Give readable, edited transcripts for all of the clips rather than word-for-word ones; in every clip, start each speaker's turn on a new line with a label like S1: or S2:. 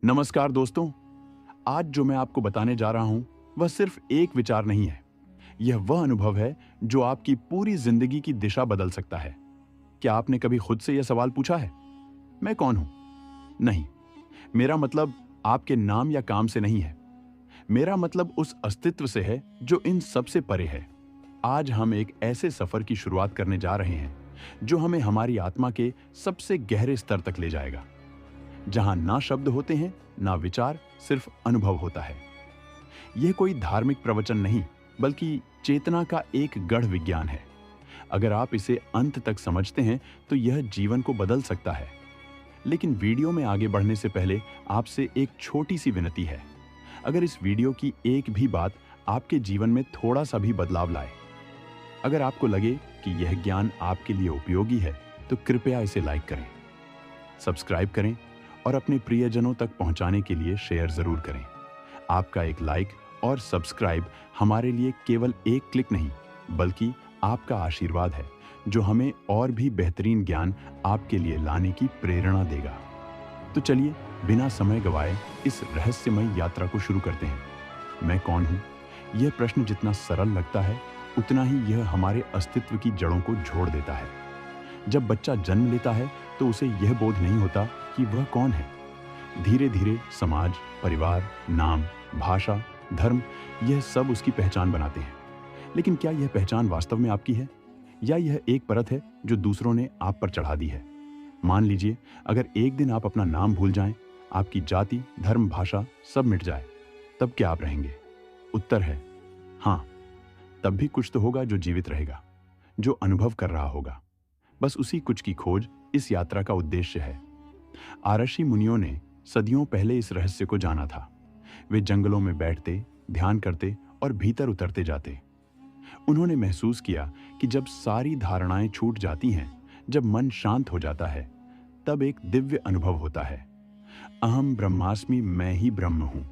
S1: नमस्कार दोस्तों। आज जो मैं आपको बताने जा रहा हूं वह सिर्फ एक विचार नहीं है। यह वह अनुभव है जो आपकी पूरी जिंदगी की दिशा बदल सकता है। क्या आपने कभी खुद से यह सवाल पूछा है, मैं कौन हूं? नहीं, मेरा मतलब आपके नाम या काम से नहीं है। मेरा मतलब उस अस्तित्व से है जो इन सब से परे है। आज हम एक ऐसे सफर की शुरुआत करने जा रहे हैं जो हमें हमारी आत्मा के सबसे गहरे स्तर तक ले जाएगा, जहां ना शब्द होते हैं ना विचार, सिर्फ अनुभव होता है। यह कोई धार्मिक प्रवचन नहीं, बल्कि चेतना का एक गढ़ विज्ञान है। अगर आप इसे अंत तक समझते हैं तो यह जीवन को बदल सकता है। लेकिन वीडियो में आगे बढ़ने से पहले आपसे एक छोटी सी विनती है। अगर इस वीडियो की एक भी बात आपके जीवन में थोड़ा सा भी बदलाव लाए, अगर आपको लगे कि यह ज्ञान आपके लिए उपयोगी है, तो कृपया इसे लाइक करें, सब्सक्राइब करें और अपने प्रियजनों तक पहुंचाने के लिए शेयर जरूर करें। आपका एक लाइक और सब्सक्राइब हमारे लिए केवल एक क्लिक नहीं, बल्कि आपका आशीर्वाद है जो हमें और भी बेहतरीन ज्ञान आपके लिए लाने की प्रेरणा देगा। तो चलिए बिना समय गवाए इस रहस्यमय यात्रा को शुरू करते हैं। मैं कौन हूं? यह प्रश्न जितना सरल लगता है, उतना ही यह हमारे अस्तित्व की जड़ों को जोड़ देता है। जब बच्चा जन्म लेता है तो उसे यह बोध नहीं होता कि वह कौन है। धीरे धीरे समाज, परिवार, नाम, भाषा, धर्म, यह सब उसकी पहचान बनाते हैं। लेकिन क्या यह पहचान वास्तव में आपकी है, या यह एक परत है जो दूसरों ने आप पर चढ़ा दी है? मान लीजिए अगर एक दिन आप अपना नाम भूल जाएं, आपकी जाति, धर्म, भाषा सब मिट जाए, तब क्या आप रहेंगे? उत्तर है हाँ, तब भी कुछ तो होगा जो जीवित रहेगा, जो अनुभव कर रहा होगा। बस उसी कुछ की खोज इस यात्रा का उद्देश्य है। आरषि मुनियों ने सदियों पहले इस रहस्य को जाना था। वे जंगलों में बैठते, ध्यान करते और भीतर उतरते जाते। उन्होंने महसूस किया कि जब सारी धारणाएं छूट जाती हैं, जब मन शांत हो जाता है, तब एक दिव्य अनुभव होता है। अहम ब्रह्मास्मि, मैं ही ब्रह्म हूं।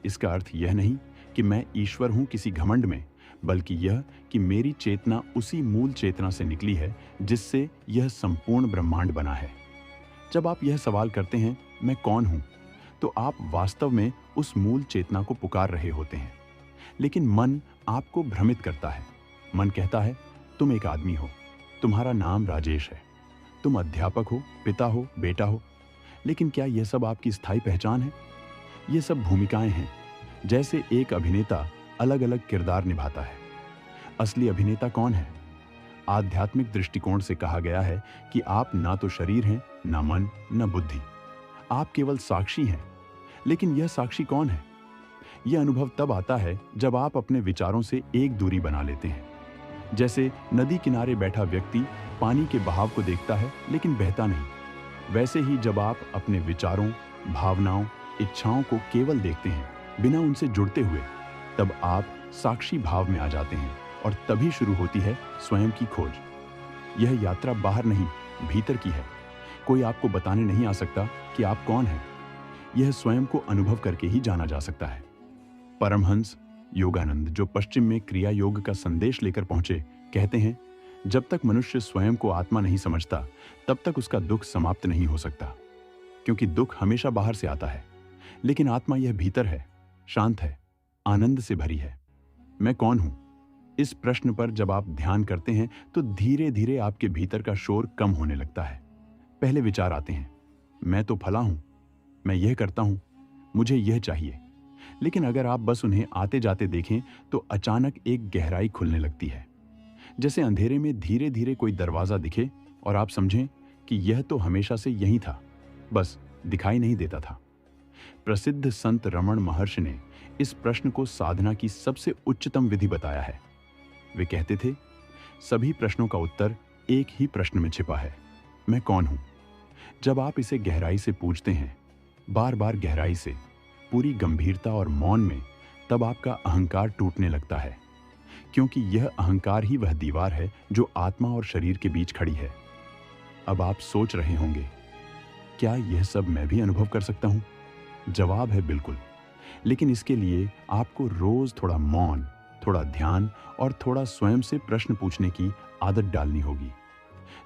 S1: इसका अर्थ यह नहीं कि मैं ईश्वर हूं किसी घमंड में, बल्कि यह कि मेरी चेतना उसी मूल चेतना से निकली है जिससे यह संपूर्ण ब्रह्मांड बना है। जब आप यह सवाल करते हैं, मैं कौन हूं, तो आप वास्तव में उस मूल चेतना को पुकार रहे होते हैं। लेकिन मन आपको भ्रमित करता है। मन कहता है, तुम एक आदमी हो, तुम्हारा नाम राजेश है, तुम अध्यापक हो, पिता हो, बेटा हो। लेकिन क्या यह सब आपकी स्थायी पहचान है? ये सब भूमिकाएं हैं। जैसे एक अभिनेता अलग अलग किरदार निभाता है। असली अभिनेता कौन है? आध्यात्मिक दृष्टिकोण से कहा गया है कि आप ना तो शरीर हैं, ना मन, ना बुद्धि। आप केवल साक्षी हैं। लेकिन यह साक्षी कौन है? यह अनुभव तब आता है जब आप अपने विचारों से एक दूरी बना लेते हैं। जैसे नदी किनारे बैठा व्यक्ति पानी के बहाव को देखता है लेकिन बहता नहीं, वैसे ही जब आप अपने विचारों, भावनाओं, इच्छाओं को केवल देखते हैं, बिना उनसे जुड़ते हुए, तब आप साक्षी भाव में आ जाते हैं और तभी शुरू होती है स्वयं की खोज। यह यात्रा बाहर नहीं, भीतर की है। कोई आपको बताने नहीं आ सकता कि आप कौन हैं। यह स्वयं को अनुभव करके ही जाना जा सकता है। परमहंस योगानंद, जो पश्चिम में क्रिया योग का संदेश लेकर पहुंचे, कहते हैं, जब तक मनुष्य स्वयं को आत्मा नहीं समझता, तब तक उसका दुख समाप्त नहीं हो सकता। क्योंकि दुख हमेशा बाहर से आता है, लेकिन आत्मा यह भीतर है, शांत है, आनंद से भरी है। मैं कौन हूं? इस प्रश्न पर जब आप ध्यान करते हैं तो धीरे धीरे आपके भीतर का शोर कम होने लगता है। पहले विचार आते हैं, मैं तो फला हूं, मैं यह करता हूं, मुझे यह चाहिए। लेकिन अगर आप बस उन्हें आते जाते देखें तो अचानक एक गहराई खुलने लगती है। जैसे अंधेरे में धीरे धीरे कोई दरवाजा दिखे और आप समझें कि यह तो हमेशा से यही था, बस दिखाई नहीं देता था। प्रसिद्ध संत रमण महर्षि ने इस प्रश्न को साधना की सबसे उच्चतम विधि बताया है। वे कहते थे, सभी प्रश्नों का उत्तर एक ही प्रश्न में छिपा है, मैं कौन हूं? जब आप इसे गहराई से पूछते हैं, बार बार गहराई से, पूरी गंभीरता और मौन में, तब आपका अहंकार टूटने लगता है। क्योंकि यह अहंकार ही वह दीवार है जो आत्मा और शरीर के बीच खड़ी है। अब आप सोच रहे होंगे, क्या यह सब मैं भी अनुभव कर सकता हूं? जवाब है बिल्कुल। लेकिन इसके लिए आपको रोज थोड़ा मौन, थोड़ा ध्यान और थोड़ा स्वयं से प्रश्न पूछने की आदत डालनी होगी।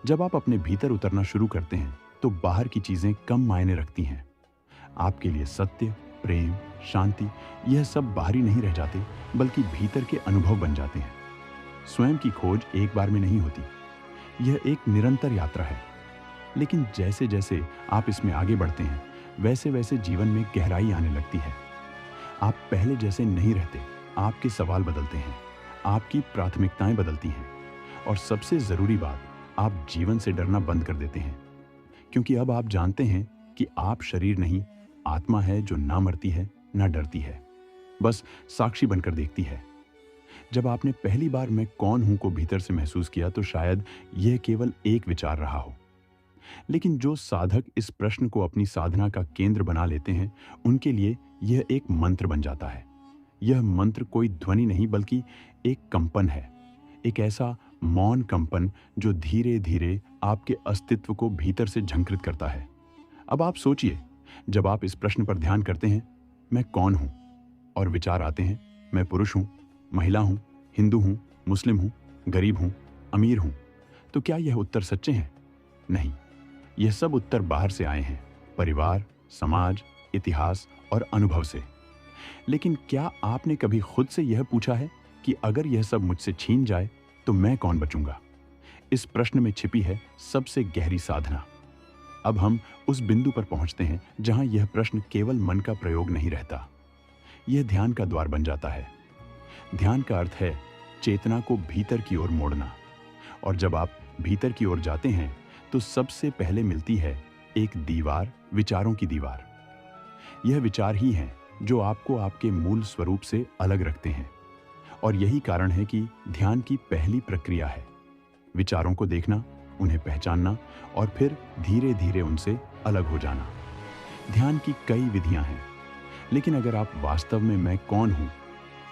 S1: जब आप अपने भीतर उतरना शुरू करते हैं तो बाहर की चीजें कम मायने रखती हैं। आपके लिए सत्य, प्रेम, शांति यह सब बाहरी नहीं रह जाते, बल्कि भीतर के अनुभव बन जाते हैं। स्वयं की खोज एक बार में नहीं होती, यह एक निरंतर यात्रा है। लेकिन जैसे जैसे आप इसमें आगे बढ़ते हैं, वैसे वैसे जीवन में गहराई आने लगती है। आप पहले जैसे नहीं रहते, आपके सवाल बदलते हैं, आपकी प्राथमिकताएं बदलती हैं, और सबसे जरूरी बात, आप जीवन से डरना बंद कर देते हैं। क्योंकि अब आप जानते हैं कि आप शरीर नहीं, आत्मा है जो ना मरती है, ना डरती है, बस साक्षी बनकर देखती है। जब आपने पहली बार मैं कौन हूं को भीतर से महसूस किया, तो शायद यह केवल एक विचार रहा हो। लेकिन जो साधक इस प्रश्न को अपनी साधना का केंद्र बना लेते हैं, उनके लिए यह एक मंत्र बन जाता है। यह मंत्र कोई ध्वनि नहीं, बल्कि एक कंपन है, एक ऐसा मौन कंपन जो धीरे धीरे आपके अस्तित्व को भीतर से झंकृत करता है। अब आप सोचिए, जब आप इस प्रश्न पर ध्यान करते हैं, मैं कौन हूं, और विचार आते हैं, मैं पुरुष हूं, महिला हूं, हिंदू हूं, मुस्लिम हूं, गरीब हूं, अमीर हूं, तो क्या यह उत्तर सच्चे हैं? नहीं, यह सब उत्तर बाहर से आए हैं, परिवार, समाज, इतिहास और अनुभव से। लेकिन क्या आपने कभी खुद से यह पूछा है कि अगर यह सब मुझसे छीन जाए तो मैं कौन बचूंगा? इस प्रश्न में छिपी है सबसे गहरी साधना। अब हम उस बिंदु पर पहुंचते हैं जहां यह प्रश्न केवल मन का प्रयोग नहीं रहता, यह ध्यान का द्वार बन जाता है। ध्यान का अर्थ है चेतना को भीतर की ओर मोड़ना, और जब आप भीतर की ओर जाते हैं तो सबसे पहले मिलती है एक दीवार, विचारों की दीवार। यह विचार ही हैं जो आपको आपके मूल स्वरूप से अलग रखते हैं, और यही कारण है कि ध्यान की पहली प्रक्रिया है विचारों को देखना, उन्हें पहचानना, और फिर धीरे धीरे उनसे अलग हो जाना। ध्यान की कई विधियां हैं, लेकिन अगर आप वास्तव में मैं कौन हूं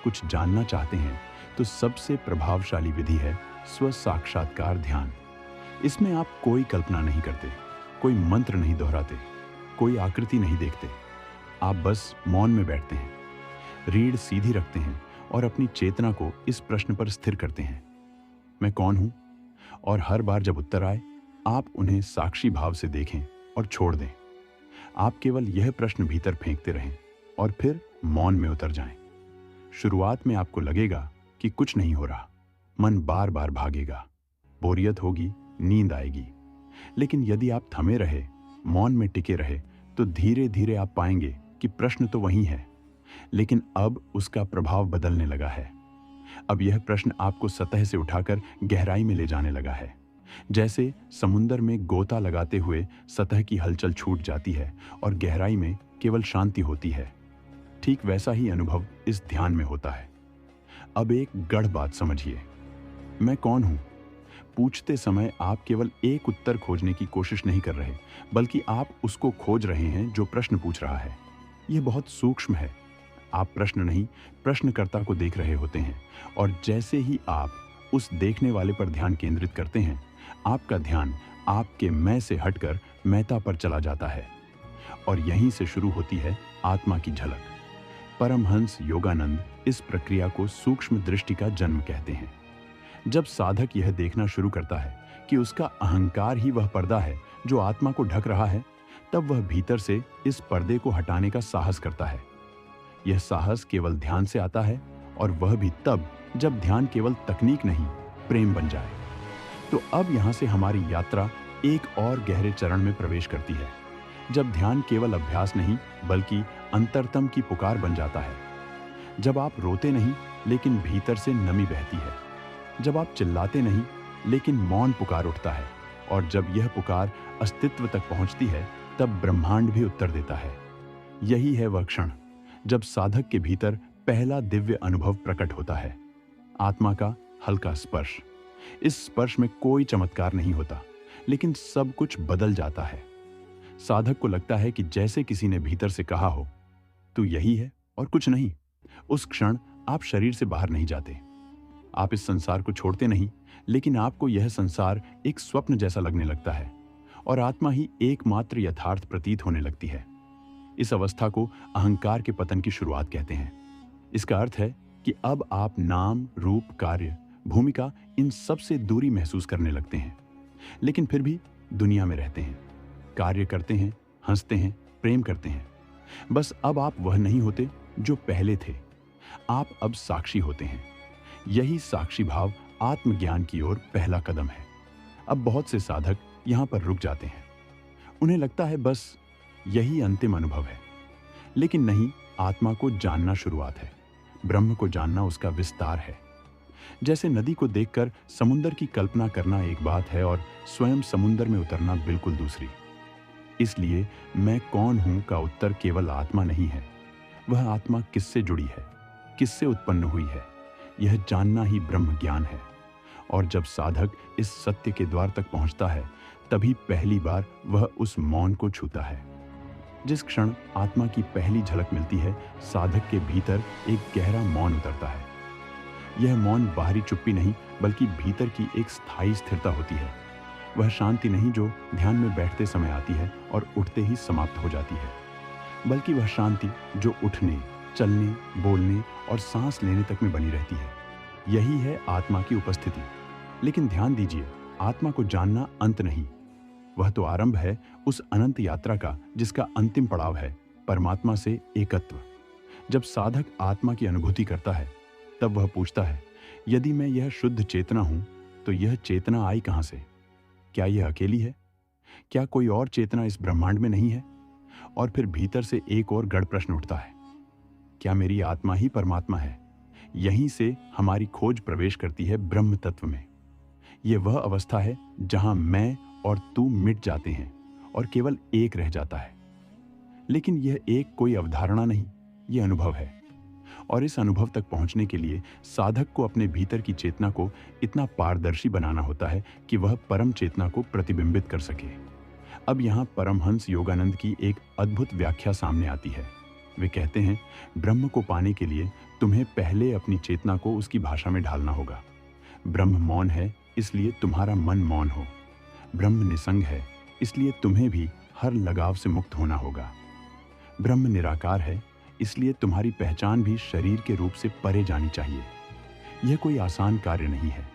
S1: कुछ जानना चाहते हैं, तो सबसे प्रभावशाली विधि है स्व साक्षात्कार ध्यान। इसमें आप कोई कल्पना नहीं करते, कोई मंत्र नहीं दोहराते, कोई आकृति नहीं देखते। आप बस मौन में बैठते हैं, रीढ़ सीधी रखते हैं और अपनी चेतना को इस प्रश्न पर स्थिर करते हैं, मैं कौन हूं? और हर बार जब उत्तर आए, आप उन्हें साक्षी भाव से देखें और छोड़ दें। आप केवल यह प्रश्न भीतर फेंकते रहें और फिर मौन में उतर जाएं। शुरुआत में आपको लगेगा कि कुछ नहीं हो रहा, मन बार बार भागेगा, बोरियत होगी, नींद आएगी। लेकिन यदि आप थमे रहे, मौन में टिके रहे, तो धीरे धीरे आप पाएंगे कि प्रश्न तो वही है, लेकिन अब उसका प्रभाव बदलने लगा है। अब यह प्रश्न आपको सतह से उठाकर गहराई में ले जाने लगा है। जैसे समुद्र में गोता लगाते हुए सतह की हलचल छूट जाती है और गहराई में केवल शांति होती है, ठीक वैसा ही अनुभव इस ध्यान में होता है। अब एक गढ़ बात समझिए, मैं कौन हूं पूछते समय आप केवल एक उत्तर खोजने की कोशिश नहीं कर रहे, बल्कि आप उसको खोज रहे हैं जो प्रश्न पूछ रहा है। यह बहुत सूक्ष्म है। आप प्रश्न नहीं, प्रश्नकर्ता को देख रहे होते हैं, और जैसे ही आप उस देखने वाले पर ध्यान केंद्रित करते हैं, आपका ध्यान आपके मैं से हटकर मैता पर चला जाता है, और यहीं से शुरू होती है आत्मा की झलक। परमहंस योगानंद इस प्रक्रिया को सूक्ष्म दृष्टि का जन्म कहते हैं। जब साधक यह देखना शुरू करता है कि उसका अहंकार ही वह पर्दा है जो आत्मा को ढक रहा है, तब वह भीतर से इस पर्दे को हटाने का साहस करता है। यह साहस केवल ध्यान से आता है, और वह भी तब जब ध्यान केवल तकनीक नहीं, प्रेम बन जाए। तो अब यहां से हमारी यात्रा एक और गहरे चरण में प्रवेश करती है, जब ध्यान केवल अभ्यास नहीं, बल्कि अंतरतम की पुकार बन जाता है। जब आप रोते नहीं, लेकिन भीतर से नमी बहती है। जब आप चिल्लाते नहीं, लेकिन मौन पुकार उठता है, और जब यह पुकार अस्तित्व तक पहुंचती है, तब ब्रह्मांड भी उत्तर देता है। यही है वह क्षण जब साधक के भीतर पहला दिव्य अनुभव प्रकट होता है, आत्मा का हल्का स्पर्श। इस स्पर्श में कोई चमत्कार नहीं होता, लेकिन सब कुछ बदल जाता है। साधक को लगता है कि जैसे किसी ने भीतर से कहा हो, तू यही है और कुछ नहीं। उस क्षण आप शरीर से बाहर नहीं जाते, आप इस संसार को छोड़ते नहीं, लेकिन आपको यह संसार एक स्वप्न जैसा लगने लगता है, और आत्मा ही एकमात्र यथार्थ प्रतीत होने लगती है। इस अवस्था को अहंकार के पतन की शुरुआत कहते हैं। इसका अर्थ है कि अब आप नाम, रूप, कार्य, भूमिका, इन सब से दूरी महसूस करने लगते हैं, लेकिन फिर भी दुनिया में रहते हैं, कार्य करते हैं, हंसते हैं, प्रेम करते हैं, बस अब आप वह नहीं होते जो पहले थे, आप अब साक्षी होते हैं। यही साक्षी भाव आत्मज्ञान की ओर पहला कदम है। अब बहुत से साधक यहां पर रुक जाते हैं। उन्हें लगता है बस यही अंतिम अनुभव है, लेकिन नहीं, आत्मा को जानना शुरुआत है, ब्रह्म को जानना उसका विस्तार है। जैसे नदी को देखकर समुद्र की कल्पना करना एक बात है और स्वयं समुद्र में उतरना बिल्कुल दूसरी। इसलिए मैं कौन हूं का उत्तर केवल आत्मा नहीं है, वह आत्मा किससे जुड़ी है, किससे उत्पन्न हुई है, यह जानना ही ब्रह्म ज्ञान है। और जब साधक इस सत्य के द्वार तक पहुंचता है, तभी पहली बार वह उस मौन को छूता है। जिस क्षण आत्मा की पहली झलक मिलती है, साधक के भीतर एक गहरा मौन उतरता है। यह मौन बाहरी चुप्पी नहीं, बल्कि भीतर की एक स्थायी स्थिरता होती है। वह शांति नहीं जो ध्यान में बैठते समय आती है और उठते ही समाप्त हो जाती है, बल्कि वह शांति जो उठने, चलने, बोलने और सांस लेने तक में बनी रहती है। यही है आत्मा की उपस्थिति। लेकिन ध्यान दीजिए, आत्मा को जानना अंत नहीं, वह तो आरंभ है उस अनंत यात्रा का जिसका अंतिम पड़ाव है परमात्मा से एकत्व। जब साधक आत्मा की अनुभूति करता है, तब वह पूछता है, यदि मैं यह शुद्ध चेतना हूं, तो यह चेतना आई कहां से? क्या यह अकेली है? क्या कोई और चेतना इस ब्रह्मांड में नहीं है? और फिर भीतर से एक और गढ़ प्रश्न उठता है, क्या मेरी आत्मा ही परमात्मा है? यहीं से हमारी खोज प्रवेश करती है ब्रह्म तत्व में। यह वह अवस्था है जहां मैं और तू मिट जाते हैं और केवल एक रह जाता है। लेकिन यह एक कोई अवधारणा नहीं, यह अनुभव है। और इस अनुभव तक पहुंचने के लिए साधक को अपने भीतर की चेतना को इतना पारदर्शी बनाना होता है कि वह परम चेतना को प्रतिबिंबित कर सके। अब यहाँ परमहंस योगानंद की एक अद्भुत व्याख्या सामने आती है। वे कहते हैं, ब्रह्म को पाने के लिए तुम्हें पहले अपनी चेतना को उसकी भाषा में ढालना होगा। ब्रह्म मौन है, इसलिए तुम्हारा मन मौन हो। ब्रह्म निसंग है, इसलिए तुम्हें भी हर लगाव से मुक्त होना होगा। ब्रह्म निराकार है, इसलिए तुम्हारी पहचान भी शरीर के रूप से परे जानी चाहिए। यह कोई आसान कार्य नहीं है।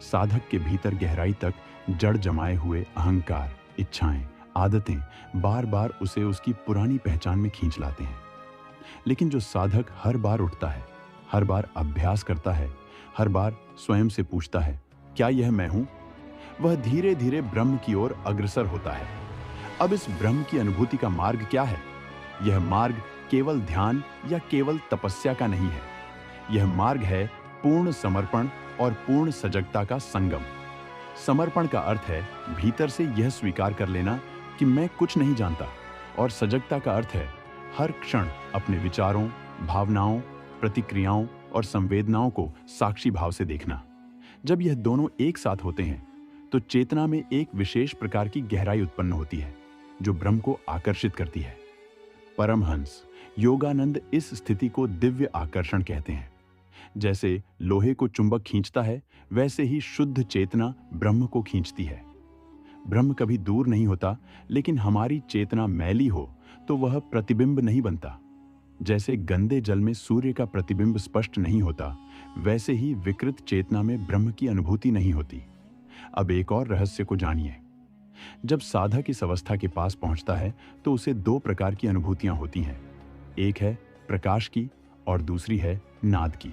S1: साधक के भीतर गहराई तक जड़ जमाए हुए अहंकार, इच्छाएं, आदतें बार बार उसे उसकी पुरानी पहचान में खींच लाते हैं। लेकिन जो साधक हर बार उठता है, हर बार अभ्यास करता है, हर बार स्वयं से पूछता है, क्या यह मैं हूं? वह धीरे धीरे ब्रह्म की ओर अग्रसर होता है। अब इस ब्रह्म की अनुभूति का मार्ग क्या है? यह मार्ग केवल ध्यान या केवल तपस्या का नहीं है। यह मार्ग है पूर्ण समर्पण और पूर्ण सजगता का संगम। समर्पण का अर्थ है भीतर से यह स्वीकार कर लेना कि मैं कुछ नहीं जानता, और सजगता का अर्थ है हर क्षण अपने विचारों, भावनाओं, प्रतिक्रियाओं और संवेदनाओं को साक्षी भाव से देखना। जब यह दोनों एक साथ होते हैं, तो चेतना में एक विशेष प्रकार की गहराई उत्पन्न होती है जो ब्रह्म को आकर्षित करती है। परमहंस योगानंद इस स्थिति को दिव्य आकर्षण कहते हैं। जैसे लोहे को चुंबक खींचता है, वैसे ही शुद्ध चेतना ब्रह्म को खींचती है। ब्रह्म कभी दूर नहीं होता, लेकिन हमारी चेतना मैली हो तो वह प्रतिबिंब नहीं बनता। जैसे गंदे जल में सूर्य का प्रतिबिंब स्पष्ट नहीं होता, वैसे ही विकृत चेतना में ब्रह्म की अनुभूति नहीं होती। अब एक और रहस्य को जानिए। जब साधक इस अवस्था के पास पहुंचता है, तो उसे दो प्रकार की अनुभूतियां होती हैं। एक है प्रकाश की और दूसरी है नाद की।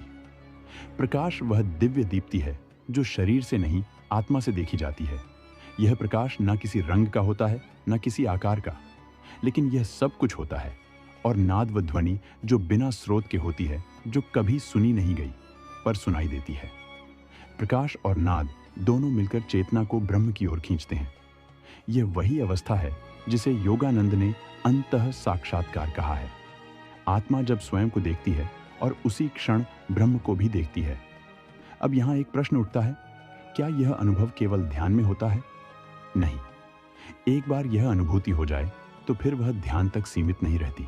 S1: प्रकाश वह दिव्य दीप्ति है जो शरीर से नहीं, आत्मा से देखी जाती है। यह प्रकाश न किसी रंग का होता है, न किसी आकार का, लेकिन यह सब कुछ होता है। और नाद व ध्वनि जो बिना स्रोत के होती है, जो कभी सुनी नहीं गई पर सुनाई देती है। प्रकाश और नाद दोनों मिलकर चेतना को ब्रह्म की ओर खींचते हैं। यह वही अवस्था है जिसे योगानंद ने अंतः साक्षात्कार कहा है। आत्मा जब स्वयं को देखती है और उसी क्षण ब्रह्म को भी देखती है। अब यहाँ एक प्रश्न उठता है, क्या यह अनुभव केवल ध्यान में होता है? नहीं। एक बार यह अनुभूति हो जाए तो फिर वह ध्यान तक सीमित नहीं रहती।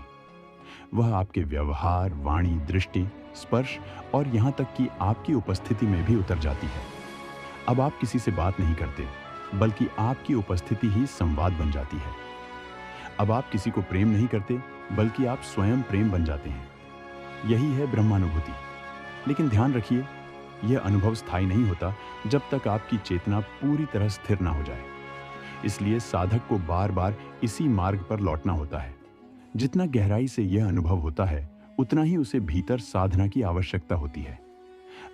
S1: वह आपके व्यवहार, वाणी, दृष्टि, स्पर्श और यहाँ तक कि आपकी उपस्थिति में भी उतर जाती है। अब आप किसी से बात नहीं करते, बल्कि आपकी उपस्थिति ही संवाद बन जाती है। अब आप किसी को प्रेम नहीं करते, बल्कि आप स्वयं प्रेम बन जाते हैं। यही है ब्रह्मानुभूति। लेकिन ध्यान रखिए, यह अनुभव स्थायी नहीं होता जब तक आपकी चेतना पूरी तरह स्थिर ना हो जाए। इसलिए साधक को बार बार इसी मार्ग पर लौटना होता है। जितना गहराई से यह अनुभव होता है, उतना ही उसे भीतर साधना की आवश्यकता होती है।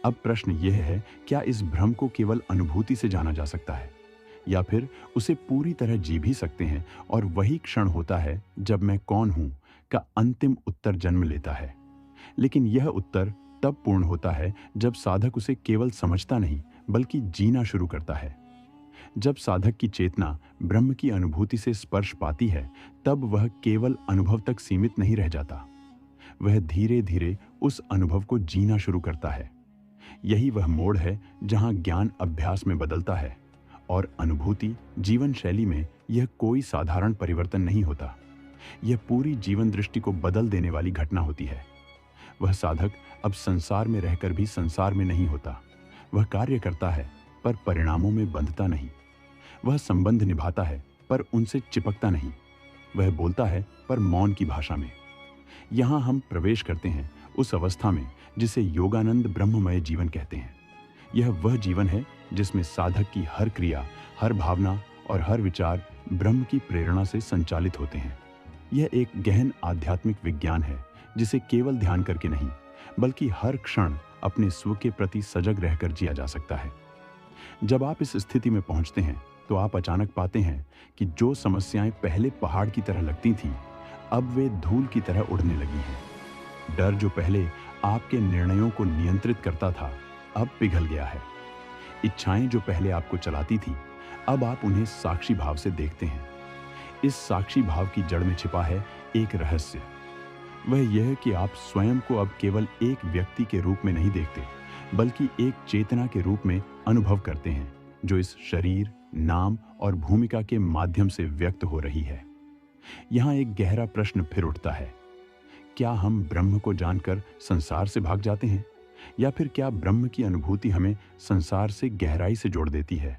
S1: अब प्रश्न यह है, क्या इस भ्रम को केवल अनुभूति से जाना जा सकता है, या फिर उसे पूरी तरह जी भी सकते हैं और वही क्षण होता है जब मैं कौन हूं का अंतिम उत्तर जन्म लेता है। लेकिन यह उत्तर तब पूर्ण होता है जब साधक उसे केवल समझता नहीं बल्कि जीना शुरू करता है। जब साधक की चेतना ब्रह्म की अनुभूति से स्पर्श पाती है, तब वह केवल अनुभव तक सीमित नहीं रह जाता। वह धीरे धीरे उस अनुभव को जीना शुरू करता है। यही वह मोड़ है जहां ज्ञान अभ्यास में बदलता है और अनुभूति जीवन शैली में यह कोई साधारण परिवर्तन नहीं होता। यह पूरी जीवन दृष्टि को बदल देने वाली घटना होती है। वह साधक अब संसार में रहकर भी संसार में नहीं होता। वह कार्य करता है पर परिणामों में बंधता नहीं। वह संबंध निभाता है पर उनसे चिपकता नहीं। वह बोलता है पर मौन की भाषा में। यहां हम प्रवेश करते हैं उस अवस्था में जिसे योगानंद ब्रह्ममय जीवन कहते हैं। यह वह जीवन है जिसमें साधक की हर क्रिया, हर भावना और हर विचार ब्रह्म की प्रेरणा से संचालित होते हैं। यह एक गहन आध्यात्मिक विज्ञान है जिसे केवल ध्यान करके नहीं बल्कि हर क्षण अपने स्व के प्रति सजग रहकर जिया जा सकता है। जब आप इस स्थिति में पहुंचते हैं तो आप अचानक पाते हैं कि जो समस्याएं पहले पहाड़ की तरह लगती थीं, अब वे धूल की तरह उड़ने लगी हैं। डर जो पहले आपके निर्णयों को नियंत्रित करता था, अब पिघल गया है। इच्छाएं जो पहले आपको चलाती थी, अब आप उन्हें साक्षी भाव से देखते हैं। इस साक्षी भाव की जड़ में छिपा है एक रहस्य। वह यह कि आप स्वयं को अब केवल एक व्यक्ति के रूप में नहीं देखते बल्कि एक चेतना के रूप में अनुभव करते हैं, जो इस शरीर, नाम और भूमिका के माध्यम से व्यक्त हो रही है। यहां एक गहरा प्रश्न फिर उठता है, क्या हम ब्रह्म को जानकर संसार से भाग जाते हैं, या फिर क्या ब्रह्म की अनुभूति हमें संसार से गहराई से जोड़ देती है?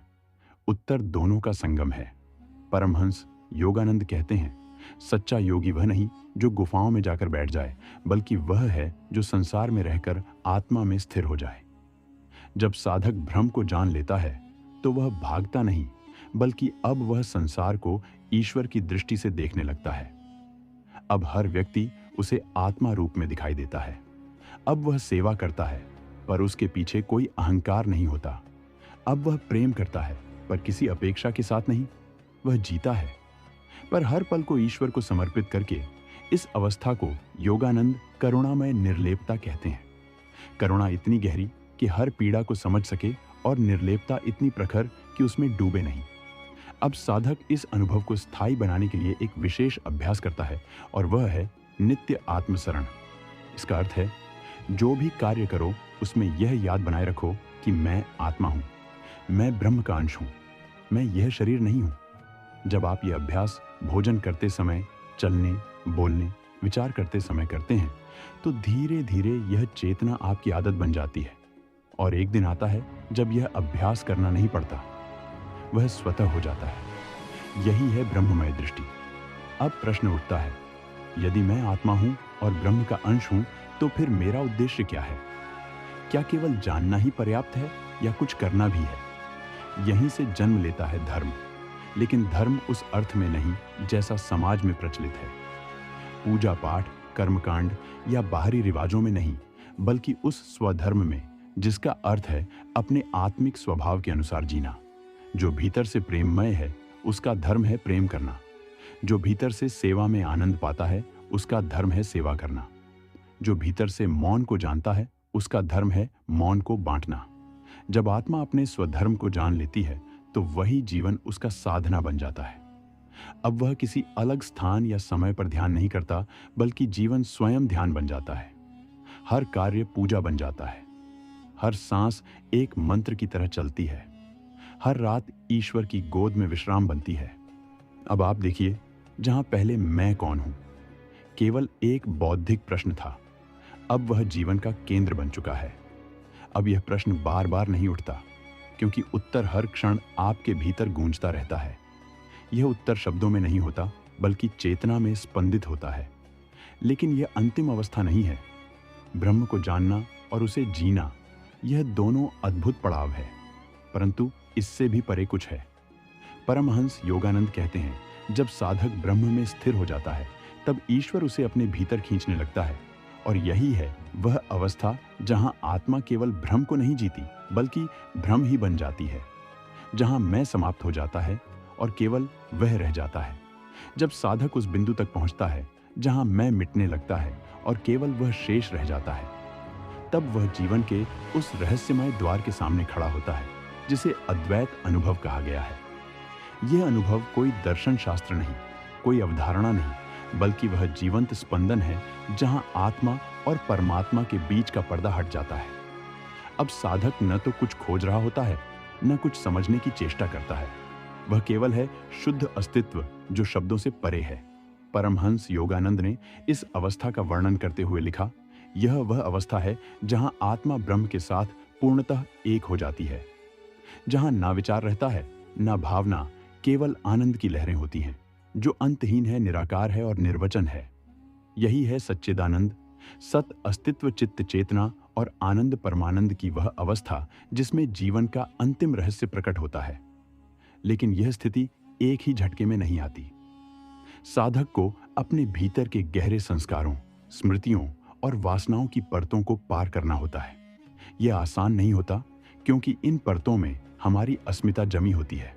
S1: उत्तर दोनों का संगम है। परमहंस योगानंद कहते हैं, सच्चा योगी वह नहीं जो गुफाओं में जाकर बैठ जाए, बल्कि वह है जो संसार में रहकर आत्मा में स्थिर हो जाए। जब साधक भ्रम को जान लेता है तो वह भागता नहीं बल्कि अब वह संसार को ईश्वर की दृष्टि से देखने लगता है। अब हर व्यक्ति उसे आत्मा रूप में दिखाई देता है। अब वह सेवा करता है पर उसके पीछे कोई अहंकार नहीं होता। अब वह प्रेम करता है पर किसी अपेक्षा के साथ नहीं। वह जीता है पर हर पल को ईश्वर को समर्पित करके। इस अवस्था को योगानंद करुणामय निर्लेपता कहते हैं। करुणा इतनी गहरी कि हर पीड़ा को समझ सके और निर्लेपता इतनी प्रखर कि उसमें डूबे नहीं। अब साधक इस अनुभव को स्थायी बनाने के लिए एक विशेष अभ्यास करता है और वह है नित्य आत्मसरण। इसका अर्थ है, जो भी कार्य करो उसमें यह याद बनाए रखो कि मैं आत्मा हूं, मैं ब्रह्म का अंश हूं, मैं यह शरीर नहीं हूं। जब आप यह अभ्यास भोजन करते समय, चलने, बोलने, विचार करते समय करते हैं तो धीरे धीरे यह चेतना आपकी आदत बन जाती है। और एक दिन आता है जब यह अभ्यास करना नहीं पड़ता, वह स्वतः हो जाता है। यही है ब्रह्ममय दृष्टि। अब प्रश्न उठता है, यदि मैं आत्मा हूं और ब्रह्म का अंश हूं तो फिर मेरा उद्देश्य क्या है? क्या केवल जानना ही पर्याप्त है या कुछ करना भी है? यहीं से जन्म लेता है धर्म, लेकिन धर्म उस अर्थ में नहीं जैसा समाज में प्रचलित है। पूजा पाठ, कर्मकांड या बाहरी रिवाजों में नहीं, बल्कि उस स्वधर्म में जिसका अर्थ है अपने आत्मिक स्वभाव के अनुसार जीना। जो भीतर से प्रेममय है उसका धर्म है प्रेम करना। जो भीतर से सेवा में आनंद पाता है उसका धर्म है सेवा करना। जो भीतर से मौन को जानता है उसका धर्म है मौन को बांटना। जब आत्मा अपने स्वधर्म को जान लेती है तो वही जीवन उसका साधना बन जाता है। अब वह किसी अलग स्थान या समय पर ध्यान नहीं करता, बल्कि जीवन स्वयं ध्यान बन जाता है। हर कार्य पूजा बन जाता है। हर सांस एक मंत्र की तरह चलती है। हर रात ईश्वर की गोद में विश्राम बनती है। अब आप देखिए, जहां पहले मैं कौन हूं केवल एक बौद्धिक प्रश्न था, अब वह जीवन का केंद्र बन चुका है। अब यह प्रश्न बार बार नहीं उठता, क्योंकि उत्तर हर क्षण आपके भीतर गूंजता रहता है। यह उत्तर शब्दों में नहीं होता, बल्कि चेतना में स्पंदित होता है। लेकिन यह अंतिम अवस्था नहीं है। ब्रह्म को जानना और उसे जीना, यह दोनों अद्भुत पड़ाव है, परंतु इससे भी परे कुछ है। परमहंस योगानंद कहते हैं, जब साधक ब्रह्म में स्थिर हो जाता है तब ईश्वर उसे अपने भीतर खींचने लगता है। और यही है वह अवस्था जहां आत्मा केवल भ्रम को नहीं जीती बल्कि भ्रम ही बन जाती है, जहां मैं समाप्त हो जाता है और केवल वह रह जाता है। जब साधक उस बिंदु तक पहुंचता है जहां मैं मिटने लगता है और केवल वह शेष रह जाता है, तब वह जीवन के उस रहस्यमय द्वार के सामने खड़ा होता है जिसे अद्वैत अनुभव कहा गया है। यह अनुभव कोई दर्शन शास्त्र नहीं, कोई अवधारणा नहीं, बल्कि वह जीवंत स्पंदन है जहां आत्मा और परमात्मा के बीच का पर्दा हट जाता है। अब साधक न तो कुछ खोज रहा होता है, न कुछ समझने की चेष्टा करता है। वह केवल है शुद्ध अस्तित्व जो शब्दों से परे है। परमहंस योगानंद ने इस अवस्था का वर्णन करते हुए लिखा, यह वह अवस्था है जहां आत्मा ब्रह्म के साथ पूर्णतः एक हो जाती है, जहां ना विचार रहता है, ना भावना, केवल आनंद की लहरें होती हैं, जो अंतहीन है, निराकार है और निर्वचन है। यही है सच्चिदानंद, सत अस्तित्व चित्त चेतना और आनंद परमानंद की वह अवस्था जिसमें जीवन का अंतिम रहस्य प्रकट होता है। लेकिन यह स्थिति एक ही झटके में नहीं आती। साधक को अपने भीतर के गहरे संस्कारों, स्मृतियों और वासनाओं की परतों को पार करना होता है। यह आसान नहीं होता क्योंकि इन परतों में हमारी अस्मिता जमी होती है।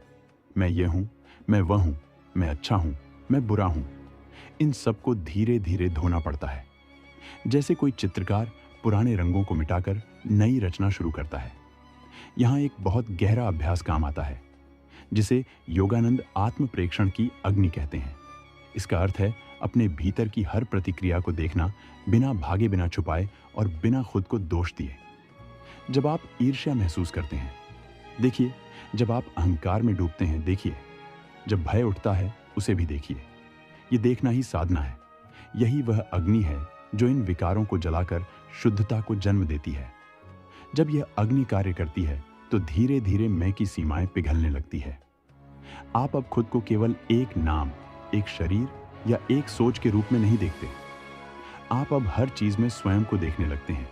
S1: मैं ये हूं, मैं वह हूं, मैं अच्छा हूं, मैं बुरा हूं। इन सबको धीरे धीरे धोना पड़ता है, जैसे कोई चित्रकार पुराने रंगों को मिटाकर नई रचना शुरू करता है। यहां एक बहुत गहरा अभ्यास काम आता है जिसे योगानंद आत्म प्रेक्षण की अग्नि कहते हैं। इसका अर्थ है अपने भीतर की हर प्रतिक्रिया को देखना, बिना भागे, बिना छुपाए और बिना खुद को दोष दिए। जब आप ईर्ष्या महसूस करते हैं, देखिए। जब आप अहंकार में डूबते हैं, देखिए। जब भय उठता है, उसे भी देखिए। ये देखना ही साधना है। यही वह अग्नि है जो इन विकारों को जलाकर शुद्धता को जन्म देती है। जब यह अग्नि कार्य करती है तो धीरे धीरे मैं की सीमाएं पिघलने लगती है। आप अब खुद को केवल एक नाम, एक शरीर या एक सोच के रूप में नहीं देखते। आप अब हर चीज में स्वयं को देखने लगते हैं।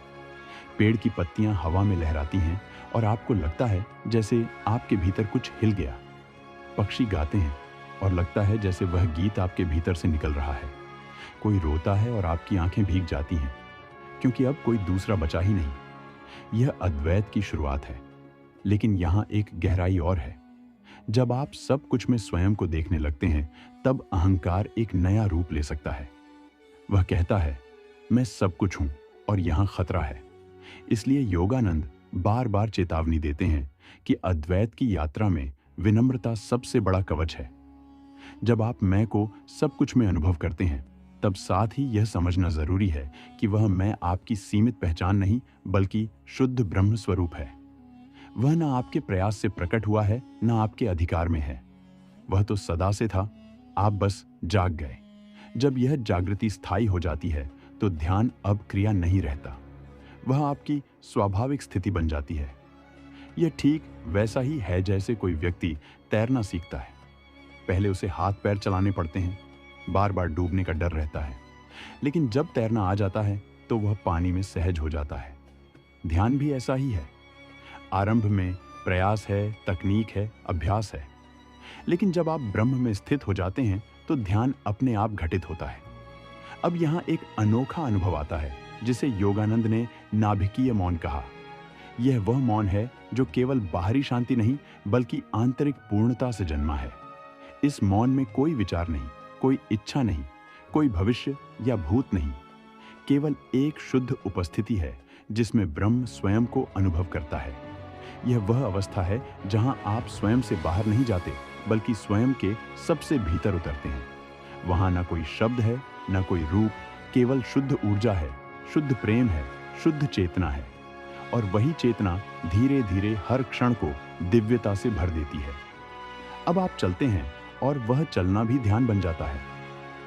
S1: पेड़ की पत्तियां हवा में लहराती हैं और आपको लगता है जैसे आपके भीतर कुछ हिल गया। पक्षी गाते हैं और लगता है जैसे वह गीत आपके भीतर से निकल रहा है। कोई रोता है और आपकी आंखें भीग जाती हैं, क्योंकि अब कोई दूसरा बचा ही नहीं। यह अद्वैत की शुरुआत है, लेकिन यहां एक गहराई और है। जब आप सब कुछ में स्वयं को देखने लगते हैं, तब अहंकार एक नया रूप ले सकता है। वह कहता है, मैं सब कुछ हूं और यहां खतरा है। इसलिए योगानंद बार बार चेतावनी देते हैं कि अद्वैत की यात्रा में विनम्रता सबसे बड़ा कवच है। जब आप मैं को सब कुछ में अनुभव करते हैं, तब साथ ही यह समझना जरूरी है कि वह मैं आपकी सीमित पहचान नहीं, बल्कि शुद्ध ब्रह्म स्वरूप है। वह न आपके प्रयास से प्रकट हुआ है, न आपके अधिकार में है। वह तो सदा से था, आप बस जाग गए। जब यह जागृति स्थायी हो जाती है तो ध्यान अब क्रिया नहीं रहता, वह आपकी स्वाभाविक स्थिति बन जाती है। यह ठीक वैसा ही है जैसे कोई व्यक्ति तैरना सीखता है। पहले उसे हाथ पैर चलाने पड़ते हैं, बार बार डूबने का डर रहता है, लेकिन जब तैरना आ जाता है तो वह पानी में सहज हो जाता है। ध्यान भी ऐसा ही है। आरंभ में प्रयास है, तकनीक है, अभ्यास है, लेकिन जब आप ब्रह्म में स्थित हो जाते हैं तो ध्यान अपने आप घटित होता है। अब यहाँ एक अनोखा अनुभव आता है जिसे योगानंद ने नाभिकीय मौन कहा। यह वह मौन है जो केवल बाहरी शांति नहीं, बल्कि आंतरिक पूर्णता से जन्मा है। इस मौन में कोई विचार नहीं, कोई इच्छा नहीं, कोई भविष्य या भूत नहीं, केवल एक शुद्ध उपस्थिति है जिसमें ब्रह्म स्वयं को अनुभव करता है। यह वह अवस्था है जहां आप स्वयं से बाहर नहीं जाते, बल्कि स्वयं के सबसे भीतर उतरते हैं। वहां न कोई शब्द है, न कोई रूप, केवल शुद्ध ऊर्जा है, शुद्ध प्रेम है, शुद्ध चेतना है। और वही चेतना धीरे धीरे हर क्षण को दिव्यता से भर देती है। अब आप चलते हैं और वह चलना भी ध्यान बन जाता है।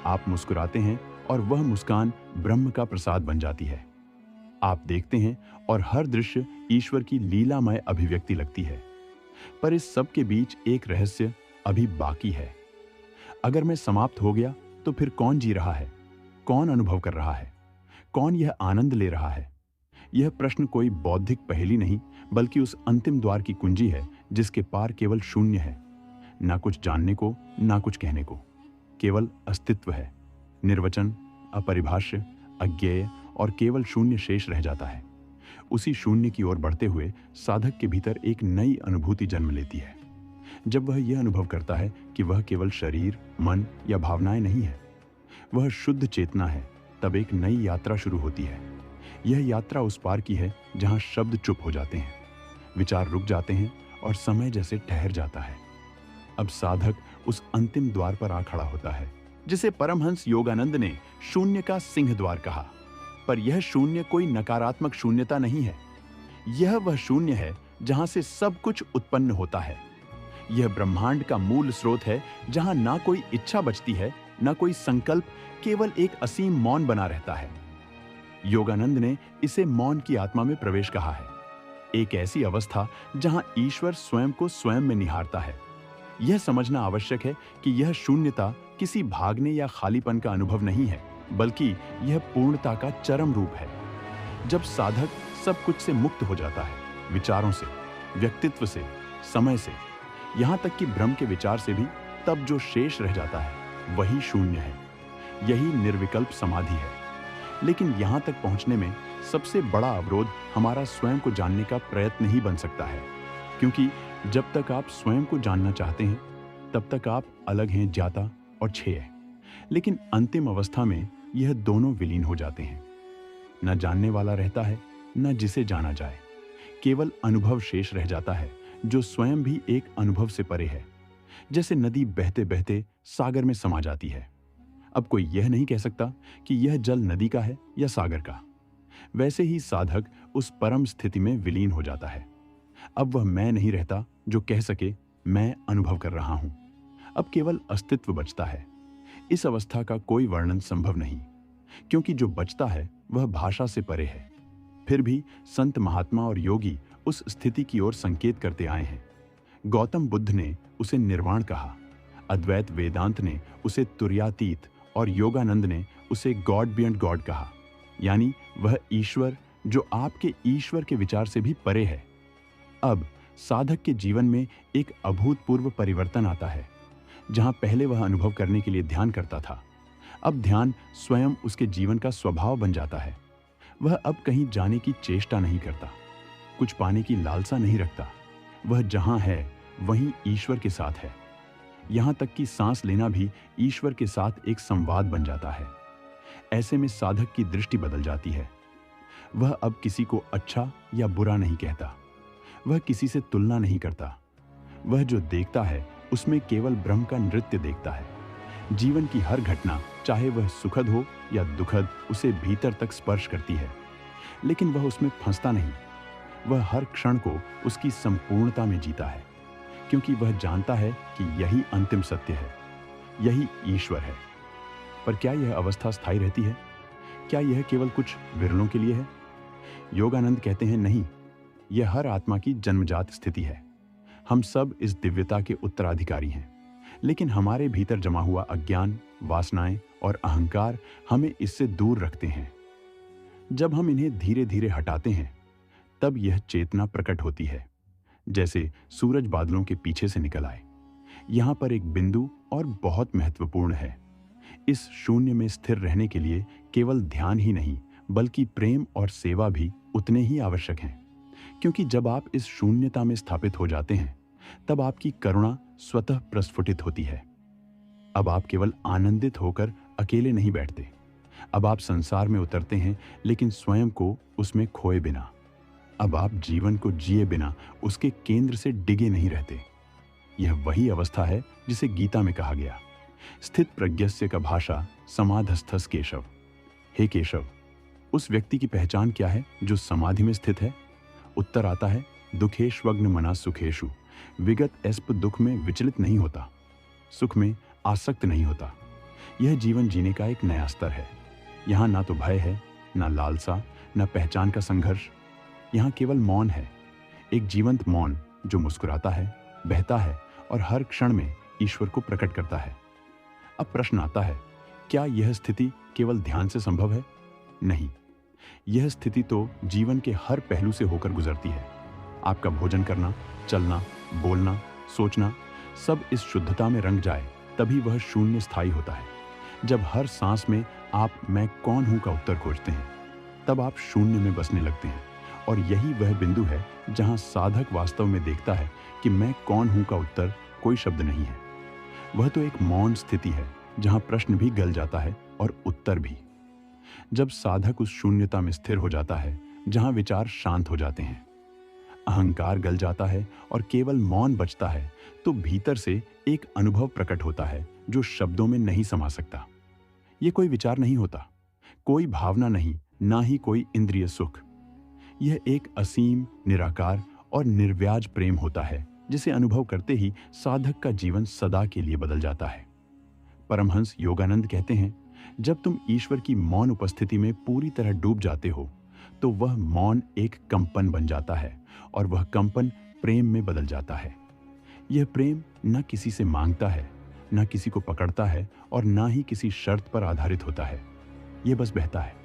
S1: आप मुस्कुराते हैं और वह मुस्कान ब्रह्म का प्रसाद बन जाती है। आप देखते हैं और हर दृश्य ईश्वर की लीलामय अभिव्यक्ति लगती है। पर इस सब के बीच एक रहस्य अभी बाकी है। अगर मैं समाप्त हो गया तो फिर कौन जी रहा है, कौन अनुभव कर रहा है, कौन यह आनंद ले रहा है? यह प्रश्न कोई बौद्धिक पहेली नहीं, बल्कि उस अंतिम द्वार की कुंजी है जिसके पार केवल शून्य है। ना कुछ जानने को, ना कुछ कहने को, केवल अस्तित्व है। निर्वचन, अपरिभाष्य, अज्ञेय और केवल शून्य शेष रह जाता है। उसी शून्य की ओर बढ़ते हुए साधक के भीतर एक नई अनुभूति जन्म लेती है। जब वह यह अनुभव करता है कि वह केवल शरीर, मन या भावनाएं नहीं है, वह शुद्ध चेतना है, तब एक नई यात्रा शुरू होती है। यह यात्रा उस पार की है जहां शब्द चुप हो जाते हैं, विचार रुक जाते हैं और समय जैसे ठहर जाता है। अब साधक उस अंतिम द्वार पर आ खड़ा होता है, जिसे परमहंस योगानंद ने शून्य का सिंह द्वार कहा। पर यह शून्य कोई नकारात्मक शून्यता नहीं है। यह वह शून्य है जहां से सब कुछ उत्पन्न होता है। यह ब्रह्मांड का मूल स्रोत है, जहां ना कोई इच्छा बचती है, ना कोई संकल्प, केवल एक असीम मौन बना रहता है। योगानंद ने इसे मौन की आत्मा में प्रवेश कहा है, एक ऐसी अवस्था जहां ईश्वर स्वयं को स्वयं में निहारता है। यह समझना आवश्यक है कि यह शून्यता किसी भागने या खालीपन का अनुभव नहीं है, बल्कि यह पूर्णता का चरम रूप है। जब साधक सब कुछ से मुक्त हो जाता है, विचारों से, व्यक्तित्व से, समय से, यहां तक कि ब्रह्म के विचार से भी, तब जो शेष रह जाता है वही शून्य है। यही निर्विकल्प समाधि है। लेकिन यहां तक पहुंचने में सबसे बड़ा अवरोध हमारा स्वयं को जानने का प्रयत्न ही बन सकता है, क्योंकि जब तक आप स्वयं को जानना चाहते हैं, तब तक आप अलग हैं ज्ञाता और छेय। लेकिन अंतिम अवस्था में यह दोनों विलीन हो जाते हैं। न जानने वाला रहता है, न जिसे जाना जाए। केवल अनुभव शेष रह जाता है, जो स्वयं भी एक अनुभव से परे है। जैसे नदी बहते बहते सागर में समा जाती है। अब कोई यह नहीं कह सकता कि यह जल नदी का है या सागर का। वैसे ही साधक उस परम स्थिति में विलीन हो जाता है। अब वह मैं नहीं रहता जो कह सके मैं अनुभव कर रहा हूं। अब केवल अस्तित्व बचता है। इस अवस्था का कोई वर्णन संभव नहीं, क्योंकि जो बचता है वह भाषा से परे है। फिर भी संत महात्मा और योगी उस स्थिति की ओर संकेत करते आए हैं। गौतम बुद्ध ने उसे निर्वाण कहा, अद्वैत वेदांत ने उसे तुर्यातीत और योगानंद ने उसे गॉड बियॉन्ड गॉड कहा, यानी वह ईश्वर जो आपके ईश्वर के विचार से भी परे है। अब साधक के जीवन में एक अभूतपूर्व परिवर्तन आता है। जहां पहले वह अनुभव करने के लिए ध्यान करता था, अब ध्यान स्वयं उसके जीवन का स्वभाव बन जाता है। वह अब कहीं जाने की चेष्टा नहीं करता, कुछ पाने की लालसा नहीं रखता। वह जहां है वहीं ईश्वर के साथ है। यहां तक कि सांस लेना भी ईश्वर के साथ एक संवाद बन जाता है। ऐसे में साधक की दृष्टि बदल जाती है। वह अब किसी को अच्छा या बुरा नहीं कहता, वह किसी से तुलना नहीं करता। वह जो देखता है उसमें केवल ब्रह्म का नृत्य देखता है। जीवन की हर घटना, चाहे वह सुखद हो या दुखद, उसे भीतर तक स्पर्श करती है, लेकिन वह उसमें फंसता नहीं। वह हर क्षण को उसकी संपूर्णता में जीता है, क्योंकि वह जानता है कि यही अंतिम सत्य है, यही ईश्वर है। पर क्या यह अवस्था स्थायी रहती है? क्या यह केवल कुछ विरलों के लिए है? योगानंद कहते हैं नहीं, यह हर आत्मा की जन्मजात स्थिति है। हम सब इस दिव्यता के उत्तराधिकारी हैं, लेकिन हमारे भीतर जमा हुआ अज्ञान, वासनाएं और अहंकार हमें इससे दूर रखते हैं। जब हम इन्हें धीरे धीरे हटाते हैं, तब यह चेतना प्रकट होती है, जैसे सूरज बादलों के पीछे से निकल आए। यहां पर एक बिंदु और बहुत महत्वपूर्ण है। इस शून्य में स्थिर रहने के लिए केवल ध्यान ही नहीं, बल्कि प्रेम और सेवा भी उतने ही आवश्यक हैं। क्योंकि जब आप इस शून्यता में स्थापित हो जाते हैं, तब आपकी करुणा स्वतः प्रस्फुटित होती है। अब आप केवल आनंदित होकर अकेले नहीं बैठते। अब आप संसार में उतरते हैं, लेकिन स्वयं को उसमें खोए बिना। अब आप जीवन को जिए बिना उसके केंद्र से डिगे नहीं रहते। यह वही अवस्था है जिसे गीता में कहा गया, स्थित प्रज्ञस्य का भाषा समाधस्थस केशव। हे केशव, उस व्यक्ति की पहचान क्या है जो समाधि में स्थित है? उत्तर आता है, दुखेष्वग्न मना सुखेषु। विगत एस्प दुख में विचलित नहीं होता, सुख में आसक्त नहीं होता। यह जीवन जीने का एक नया स्तर है। यहाँ ना तो भय है, ना लालसा, ना पहचान का संघर्ष। यहाँ केवल मौन है, एक जीवंत मौन जो मुस्कुराता है, बहता है और हर क्षण में ईश्वर को प्रकट करता है। अब प्रश्न आता है, क्या यह स्थिति केवल ध्यान से संभव है? नहीं, यह स्थिति तो जीवन के हर पहलू से होकर गुजरती है। आपका भोजन करना, चलना, बोलना, सोचना, सब इस शुद्धता में रंग जाए, तभी वह शून्य स्थायी होता है। जब हर सांस में आप मैं कौन हूं का उत्तर खोजते हैं, तब आप शून्य में बसने लगते हैं। और यही वह बिंदु है जहां साधक वास्तव में देखता है कि मैं कौन हूं का उत्तर कोई शब्द नहीं है। वह तो एक मौन स्थिति है जहां प्रश्न भी गल जाता है और उत्तर भी। जब साधक उस शून्यता में स्थिर हो जाता है जहां विचार शांत हो जाते हैं, अहंकार गल जाता है और केवल मौन बचता है, तो भीतर से एक अनुभव प्रकट होता है जो शब्दों में नहीं समा सकता। ये कोई विचार नहीं होता, कोई भावना नहीं, ना ही कोई इंद्रिय सुख। यह एक असीम, निराकार और निर्व्याज प्रेम होता है जिसे अनुभव करते ही साधक का जीवन सदा के लिए बदल जाता है। परमहंस योगानंद कहते हैं, जब तुम ईश्वर की मौन उपस्थिति में पूरी तरह डूब जाते हो, तो वह मौन एक कंपन बन जाता है और वह कंपन प्रेम में बदल जाता है। यह प्रेम न किसी से मांगता है, न किसी को पकड़ता है और न ही किसी शर्त पर आधारित होता है। यह बस बहता है,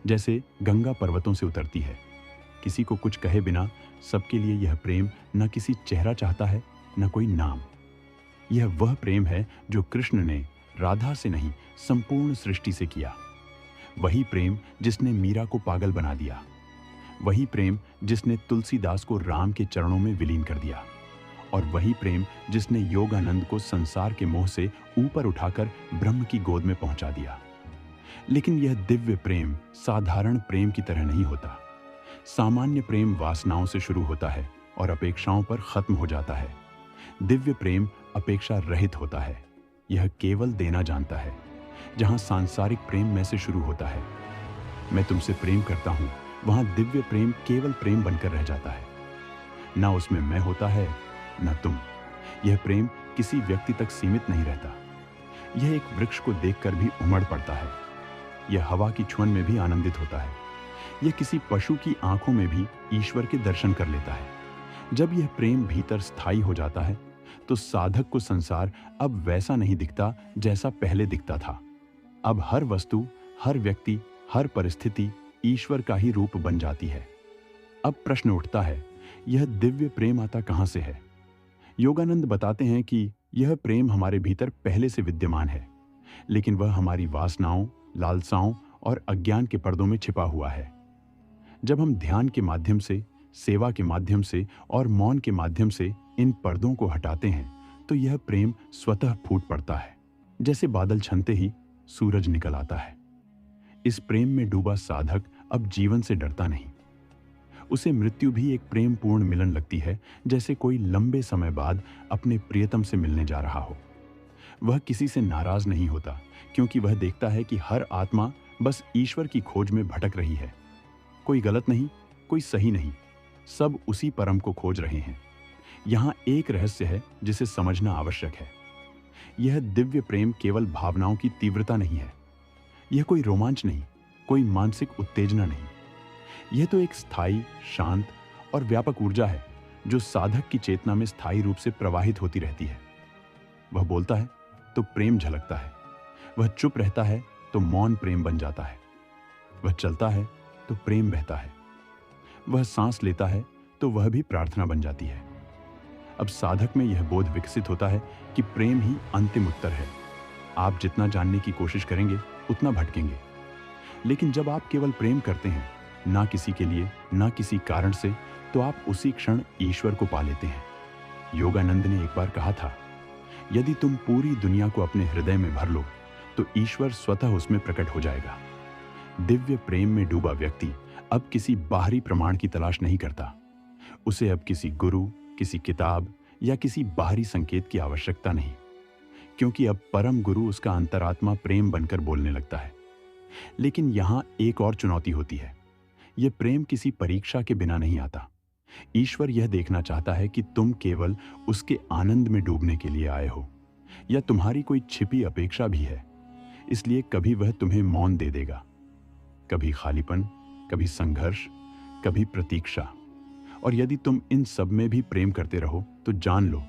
S1: जैसे गंगा पर्वतों से उतरती है, किसी को कुछ कहे बिना। सबके लिए यह प्रेम न किसी चेहरा चाहता है, न कोई नाम। यह वह प्रेम है जो कृष्ण ने राधा से नहीं, संपूर्ण सृष्टि से किया। वही प्रेम जिसने मीरा को पागल बना दिया। वही प्रेम जिसने तुलसीदास को राम के चरणों में विलीन कर दिया। और वही प्रेम जिसने योगानंद को संसार के मोह से ऊपर उठाकर ब्रह्म की गोद में पहुंचा दिया। लेकिन यह दिव्य प्रेम साधारण प्रेम की तरह नहीं होता। सामान्य प्रेम वासनाओं से शुरू होता है और अपेक्षाओं पर खत्म हो जाता है। दिव्य प्रेम अपेक्षा रहित होता है। यह केवल देना जानता है, जहां सांसारिक प्रेम में से शुरू होता है। मैं तुमसे प्रेम करता हूं, वहां दिव्य प्रेम केवल प्रेम बनकर रह जाता है। ना उसमें मैं होता है, ना तुम। यह प्रेम किसी व्यक्ति तक सीमित नहीं रहता। यह एक वृक्ष को देखकर भी उमड़ पड़ता है। यह हवा की छुअन में भी आनंदित होता है। यह किसी पशु की आंखों में भी ईश्वर के दर्शन कर लेता है। जब यह प्रेम भीतर स्थायी हो जाता है, तो साधक को संसार अब वैसा नहीं दिखता जैसा पहले दिखता था। अब हर वस्तु, हर व्यक्ति, हर परिस्थिति ईश्वर का ही रूप बन जाती है। अब प्रश्न उठता है, यह दिव्य प्रेम आता कहां से है? योगानंद बताते हैं कि यह प्रेम हमारे भीतर पहले से विद्यमान है, लेकिन वह हमारी वासनाओं, लालसाओं और अज्ञान के पर्दों में छिपा हुआ है। जब हम ध्यान के माध्यम से, सेवा के माध्यम से और मौन के माध्यम से इन पर्दों को हटाते हैं, तो यह प्रेम स्वतः फूट पड़ता है। जैसे बादल छनते ही सूरज निकल आता है। इस प्रेम में डूबा साधक अब जीवन से डरता नहीं। उसे मृत्यु भी एक प्रेम पूर्ण मिलन लगती है, जैसे कोई लंबे समय बाद अपने प्रियतम से मिलने जा रहा हो। वह किसी से नाराज नहीं होता, क्योंकि वह देखता है कि हर आत्मा बस ईश्वर की खोज में भटक रही है। कोई गलत नहीं, कोई सही नहीं, सब उसी परम को खोज रहे हैं। यहां एक रहस्य है जिसे समझना आवश्यक है। यह दिव्य प्रेम केवल भावनाओं की तीव्रता नहीं है। यह कोई रोमांच नहीं, कोई मानसिक उत्तेजना नहीं। यह तो एक स्थायी, शांत और व्यापक ऊर्जा है जो साधक की चेतना में स्थायी रूप से प्रवाहित होती रहती है। वह बोलता है तो प्रेम झलकता है। वह चुप रहता है तो मौन प्रेम बन जाता है। वह चलता है तो प्रेम बहता है। वह सांस लेता है तो वह भी प्रार्थना बन जाती है। अब साधक में यह बोध विकसित होता है कि प्रेम ही अंतिम उत्तर है। आप जितना जानने की कोशिश करेंगे, उतना भटकेंगे। लेकिन जब आप केवल प्रेम करते हैं, ना किसी के लिए, ना किसी कारण से, तो आप उसी क्षण ईश्वर को पा लेते हैं। योगानंद ने एक बार कहा था, यदि तुम पूरी दुनिया को अपने हृदय में भर लो, तो ईश्वर स्वतः उसमें प्रकट हो जाएगा। दिव्य प्रेम में डूबा व्यक्ति अब किसी बाहरी प्रमाण की तलाश नहीं करता। उसे अब किसी गुरु, किसी किताब या किसी बाहरी संकेत की आवश्यकता नहीं, क्योंकि अब परम गुरु उसका अंतरात्मा प्रेम बनकर बोलने लगता है। लेकिन यहां एक और चुनौती होती है। यह प्रेम किसी परीक्षा के बिना नहीं आता। ईश्वर यह देखना चाहता है कि तुम केवल उसके आनंद में डूबने के लिए आए हो, या तुम्हारी कोई छिपी अपेक्षा भी है। इसलिए कभी वह तुम्हें मौन दे देगा, कभी खालीपन, कभी संघर्ष, कभी प्रतीक्षा। और यदि तुम इन सब में भी प्रेम करते रहो, तो जान लो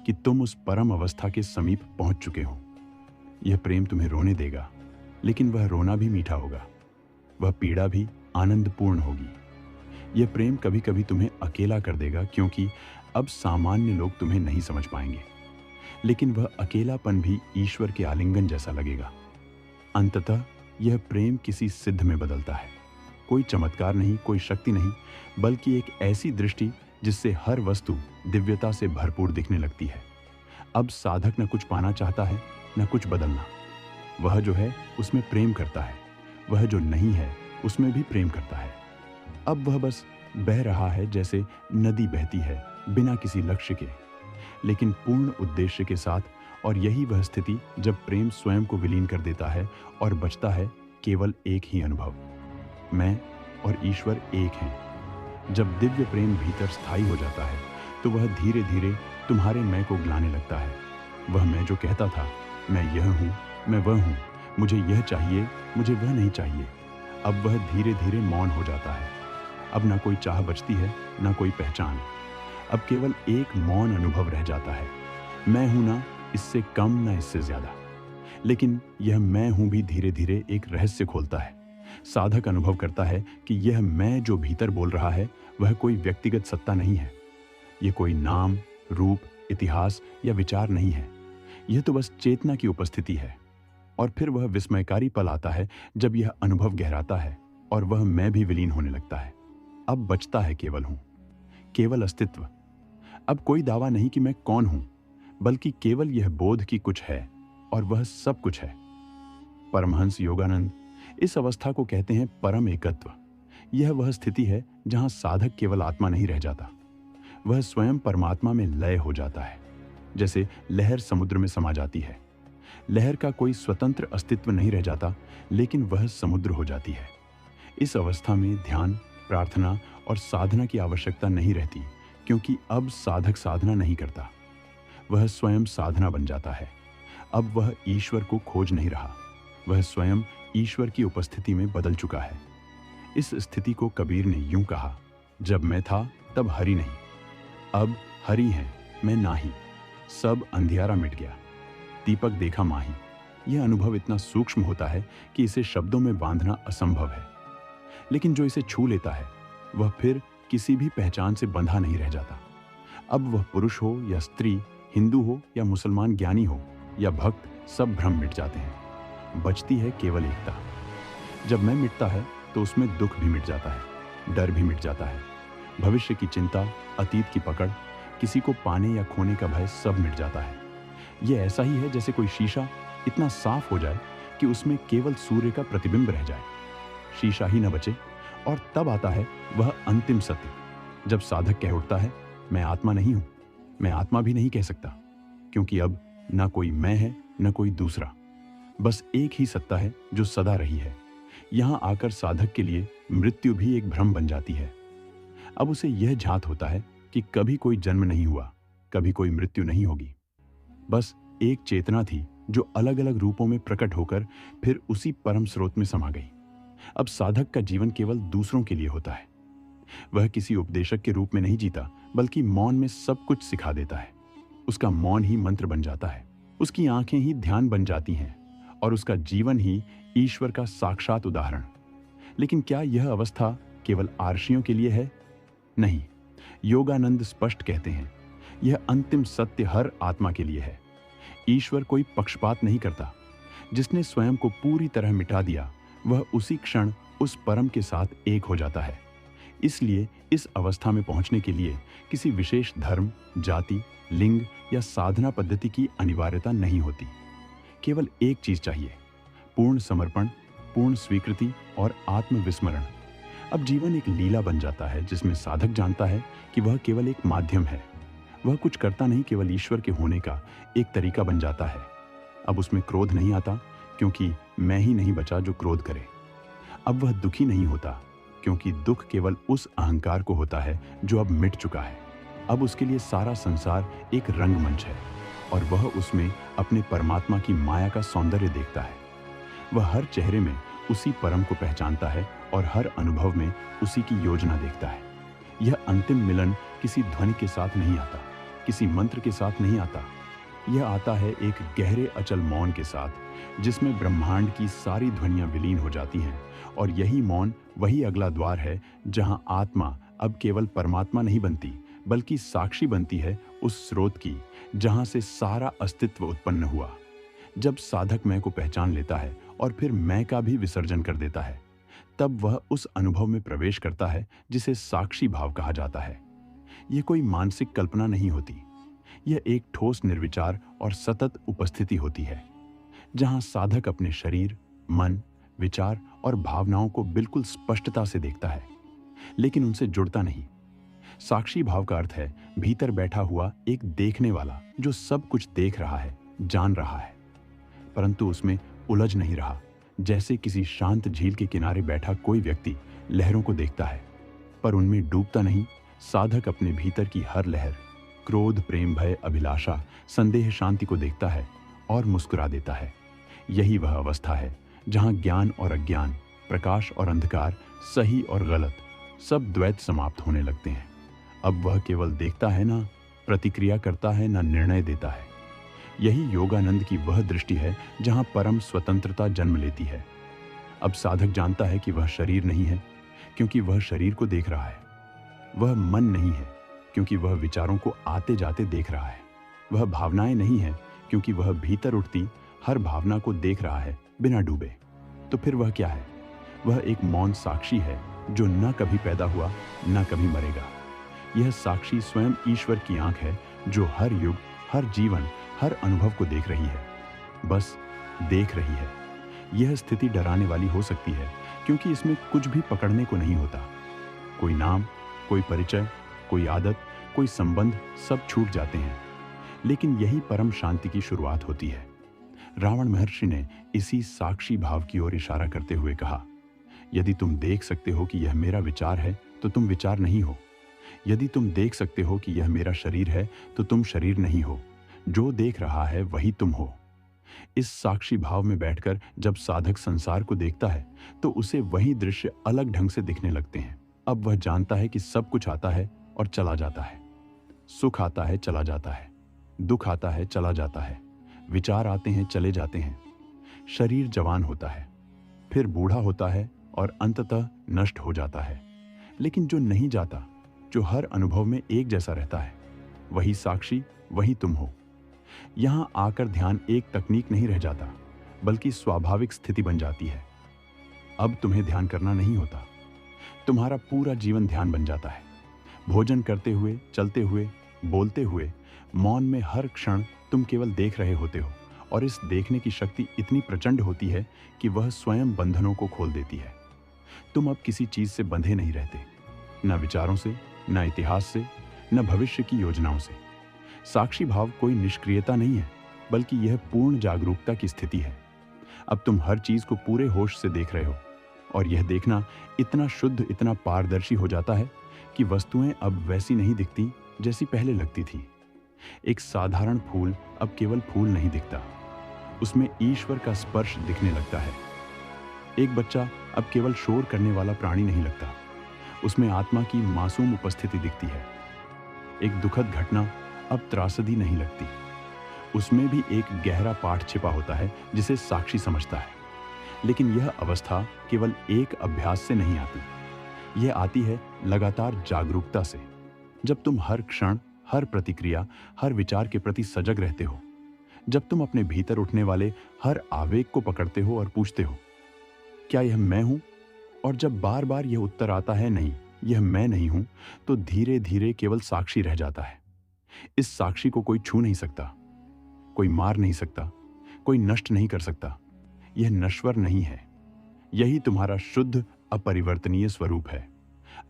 S1: कि तुम उस परम अवस्था के समीप पहुंच चुके हो। यह प्रेम तुम्हें रोने देगा, लेकिन वह रोना भी मीठा होगा। वह पीड़ा भी आनंदपूर्ण होगी। यह प्रेम कभी कभी तुम्हें अकेला कर देगा, क्योंकि अब सामान्य लोग तुम्हें नहीं समझ पाएंगे। लेकिन वह अकेलापन भी ईश्वर के आलिंगन जैसा लगेगा। अंततः यह प्रेम किसी सिद्ध में बदलता है। कोई चमत्कार नहीं, कोई शक्ति नहीं, बल्कि एक ऐसी दृष्टि जिससे हर वस्तु दिव्यता से भरपूर दिखने लगती है। अब साधक न कुछ पाना चाहता है, न कुछ बदलना। वह जो है उसमें प्रेम करता है, वह जो नहीं है उसमें भी प्रेम करता है। अब वह बस बह रहा है जैसे नदी बहती है, बिना किसी लक्ष्य के, लेकिन पूर्ण उद्देश्य के साथ। और यही वह स्थिति जब प्रेम स्वयं को विलीन कर देता है और बचता है केवल एक ही अनुभव, मैं और ईश्वर एक हैं। जब दिव्य प्रेम भीतर स्थायी हो जाता है तो वह धीरे धीरे तुम्हारे मैं को गिलाने लगता है। वह मैं जो कहता था, मैं यह हूँ, मैं वह हूँ, मुझे यह चाहिए, मुझे वह नहीं चाहिए, अब वह धीरे धीरे मौन हो जाता है। अब ना कोई चाह बचती है, ना कोई पहचान। अब केवल एक मौन अनुभव रह जाता है। मैं हूं ना इससे कम, ना इससे ज्यादा। लेकिन यह मैं हूं भी धीरे धीरे एक रहस्य खोलता है। साधक अनुभव करता है कि यह मैं जो भीतर बोल रहा है वह कोई व्यक्तिगत सत्ता नहीं है। यह कोई नाम, रूप, इतिहास या विचार नहीं है। यह तो बस चेतना की उपस्थिति है। और फिर वह विस्मयकारी पल आता है जब यह अनुभव गहराता है और वह मैं भी विलीन होने लगता है। अब बचता है केवल हूं, केवल अस्तित्व। अब कोई दावा नहीं कि मैं कौन हूं, बल्कि केवल यह बोध कि कुछ है और वह सब कुछ है। परमहंस योगानंद इस अवस्था को कहते हैं परम एकत्व। यह वह स्थिति है जहां साधक केवल आत्मा नहीं रह जाता, वह स्वयं परमात्मा में लय हो जाता है। जैसे लहर समुद्र में समा जाती है। लहर का कोई स्वतंत्र अस्तित्व नहीं रह जाता, लेकिन वह समुद्र हो जाती है। इस अवस्था में ध्यान, प्रार्थना और साधना की आवश्यकता नहीं रहती, क्योंकि अब साधक साधना नहीं करता, वह स्वयं साधना बन जाता है। अब वह ईश्वर को खोज नहीं रहा, वह स्वयं ईश्वर की उपस्थिति में बदल चुका है। इस स्थिति को कबीर ने यूं कहा, जब मैं था तब हरि नहीं, अब हरि है मैं नाही, सब अंधियारा मिट गया, दीपक देखा माही। यह अनुभव इतना सूक्ष्म होता है कि इसे शब्दों में बांधना असंभव है, लेकिन जो इसे छू लेता है वह फिर किसी भी पहचान से बंधा नहीं रह जाता। अब वह पुरुष हो या स्त्री, हिंदू हो या मुसलमान, ज्ञानी हो या भक्त, सब भ्रम मिट जाते हैं। बचती है केवल एकता। जब मैं मिटता है तो उसमें दुख भी मिट जाता है, डर भी मिट जाता है, भविष्य की चिंता, अतीत की पकड़, किसी को पाने या खोने का भय, सब मिट जाता है। यह ऐसा ही है जैसे कोई शीशा इतना साफ हो जाए कि उसमें केवल सूर्य का प्रतिबिंब रह जाए, शीशा ही न बचे। और तब आता है वह अंतिम सत्य, जब साधक कह उठता है, मैं आत्मा नहीं हूं, मैं आत्मा भी नहीं कह सकता, क्योंकि अब ना कोई मैं है न कोई दूसरा, बस एक ही सत्ता है जो सदा रही है। यहां आकर साधक के लिए मृत्यु भी एक भ्रम बन जाती है। अब उसे यह झात होता है कि कभी कोई जन्म नहीं हुआ, कभी कोई मृत्यु नहीं होगी। बस एक चेतना थी जो अलग अलग रूपों में प्रकट होकर फिर उसी परम स्रोत में समा गई। अब साधक का जीवन केवल दूसरों के लिए होता है। वह किसी उपदेशक के रूप में नहीं जीता, बल्कि मौन में सब कुछ सिखा देता है। उसका मौन ही मंत्र बन जाता है, उसकी आंखें ही ध्यान बन जाती हैं और उसका जीवन ही ईश्वर का साक्षात उदाहरण। लेकिन क्या यह अवस्था केवल आर्षियों के लिए है? नहीं, योगानंद स्पष्ट कहते हैं, यह अंतिम सत्य हर आत्मा के लिए है। ईश्वर कोई पक्षपात नहीं करता। जिसने स्वयं को पूरी तरह मिटा दिया, वह उसी क्षण उस परम के साथ एक हो जाता है। इसलिए इस अवस्था में पहुंचने के लिए किसी विशेष धर्म, जाति, लिंग या साधना पद्धति की अनिवार्यता नहीं होती। केवल एक चीज चाहिए, पूर्ण समर्पण, पूर्ण स्वीकृति और आत्मविस्मरण। अब जीवन एक लीला बन जाता है जिसमें साधक जानता है कि वह केवल एक माध्यम है। वह कुछ करता नहीं, केवल ईश्वर के होने का एक तरीका बन जाता है। अब उसमें क्रोध नहीं आता, क्योंकि मैं ही नहीं बचा जो क्रोध करे। अब वह दुखी नहीं होता, क्योंकि दुख केवल उस अहंकार को होता है जो अब मिट चुका है। अब उसके लिए सारा संसार एक रंगमंच है और वह उसमें अपने परमात्मा की माया का सौंदर्य देखता है। वह हर चेहरे में उसी परम को पहचानता है और हर अनुभव में उसी की योजना देखता है। यह अंतिम मिलन किसी ध्वनि के साथ नहीं आता, किसी मंत्र के साथ नहीं आता। यह आता है एक गहरे अचल मौन के साथ, जिसमें ब्रह्मांड की सारी ध्वनियां विलीन हो जाती हैं। और यही मौन वही अगला द्वार है जहां आत्मा अब केवल परमात्मा नहीं बनती, बल्कि साक्षी बनती है उस स्रोत की जहां से सारा अस्तित्व उत्पन्न हुआ। जब साधक मैं को पहचान लेता है और फिर मैं का भी विसर्जन कर देता है, तब वह उस अनुभव में प्रवेश करता है जिसे साक्षी भाव कहा जाता है। यह कोई मानसिक कल्पना नहीं होती, यह एक ठोस निर्विचार और सतत उपस्थिति होती है, जहां साधक अपने शरीर, मन, विचार और भावनाओं को बिल्कुल स्पष्टता से देखता है, लेकिन उनसे जुड़ता नहीं। साक्षी भाव का अर्थ है भीतर बैठा हुआ एक देखने वाला जो सब कुछ देख रहा है, जान रहा है, परंतु उसमें उलझ नहीं रहा। जैसे किसी शांत झील के किनारे बैठा कोई व्यक्ति लहरों को देखता है, पर उनमें डूबता नहीं। साधक अपने भीतर की हर लहर, क्रोध, प्रेम, भय, अभिलाषा, संदेह, शांति को देखता है और मुस्कुरा देता है। यही वह अवस्था है जहां ज्ञान और अज्ञान, प्रकाश और अंधकार, सही और गलत, सब द्वैत समाप्त होने लगते हैं। अब वह केवल देखता है, ना प्रतिक्रिया करता है, ना निर्णय देता है। यही योगानंद की वह दृष्टि है जहां परम स्वतंत्रता जन्म लेती है। अब साधक जानता है कि वह शरीर नहीं है, क्योंकि वह शरीर को देख रहा है। वह मन नहीं है, क्योंकि वह विचारों को आते जाते देख रहा है। वह भावनाएं नहीं है, क्योंकि वह भीतर उठती हर भावना को देख रहा है बिना डूबे। तो फिर वह क्या है? वह एक मौन साक्षी है जो न कभी पैदा हुआ, न कभी मरेगा। यह साक्षी स्वयं ईश्वर की आंख है जो हर युग, हर जीवन, हर अनुभव को देख रही है, बस देख रही है। यह स्थिति डराने वाली हो सकती है, क्योंकि इसमें कुछ भी पकड़ने को नहीं होता। कोई नाम, कोई परिचय, कोई आदत, कोई संबंध, सब छूट जाते हैं। लेकिन यही परम शांति की शुरुआत होती है। रावण महर्षि ने इसी साक्षी भाव की ओर इशारा करते हुए कहा, यदि तुम देख सकते हो कि यह मेरा विचार है तो तुम विचार नहीं हो। यदि तुम देख सकते हो कि यह मेरा शरीर है तो तुम शरीर नहीं हो। जो देख रहा है वही तुम हो। इस साक्षी भाव में बैठकर जब साधक संसार को देखता है तो उसे वही दृश्य अलग ढंग से दिखने लगते हैं। अब वह जानता है कि सब कुछ आता है और चला जाता है। सुख आता है, चला जाता है, दुख आता है, चला जाता है, विचार आते हैं, चले जाते हैं। शरीर जवान होता है, फिर बूढ़ा होता है और अंततः नष्ट हो जाता है। लेकिन जो नहीं जाता, जो हर अनुभव में एक जैसा रहता है, वही साक्षी, वही तुम हो। यहां आकर ध्यान एक तकनीक नहीं रह जाता, बल्कि स्वाभाविक स्थिति बन जाती है। अब तुम्हें ध्यान करना नहीं होता, तुम्हारा पूरा जीवन ध्यान बन जाता है। भोजन करते हुए, चलते हुए, बोलते हुए, मौन में हर क्षण तुम केवल देख रहे होते हो, और इस देखने की शक्ति इतनी प्रचंड होती है कि वह स्वयं बंधनों को खोल देती है। तुम अब किसी चीज से बंधे नहीं रहते, न विचारों से, न इतिहास से, न भविष्य की योजनाओं से। साक्षी भाव कोई निष्क्रियता नहीं है, बल्कि यह पूर्ण जागरूकता की स्थिति है। अब तुम हर चीज को पूरे होश से देख रहे हो, और यह देखना इतना शुद्ध, इतना पारदर्शी हो जाता है कि वस्तुएं अब वैसी नहीं दिखती जैसी पहले लगती थी। एक साधारण फूल अब केवल फूल नहीं दिखता, उसमें ईश्वर का स्पर्श दिखने लगता है। एक बच्चा अब केवल शोर करने वाला प्राणी नहीं लगता, उसमें आत्मा की मासूम उपस्थिति दिखती है। एक दुखद घटना अब त्रासदी नहीं लगती, उसमें भी एक गहरा पाठ छिपा होता है जिसे साक्षी समझता है। लेकिन यह अवस्था केवल एक अभ्यास से नहीं आती, यह आती है लगातार जागरूकता से। जब तुम हर क्षण, हर प्रतिक्रिया, हर विचार के प्रति सजग रहते हो, जब तुम अपने भीतर उठने वाले हर आवेग को पकड़ते हो और पूछते हो, क्या यह मैं हूं? और जब बार बार यह उत्तर आता है, नहीं, यह मैं नहीं हूं, तो धीरे धीरे केवल साक्षी रह जाता है। इस साक्षी को कोई छू नहीं सकता, कोई मार नहीं सकता, कोई नष्ट नहीं कर सकता। यह नश्वर नहीं है, यही तुम्हारा शुद्ध, अपरिवर्तनीय स्वरूप है।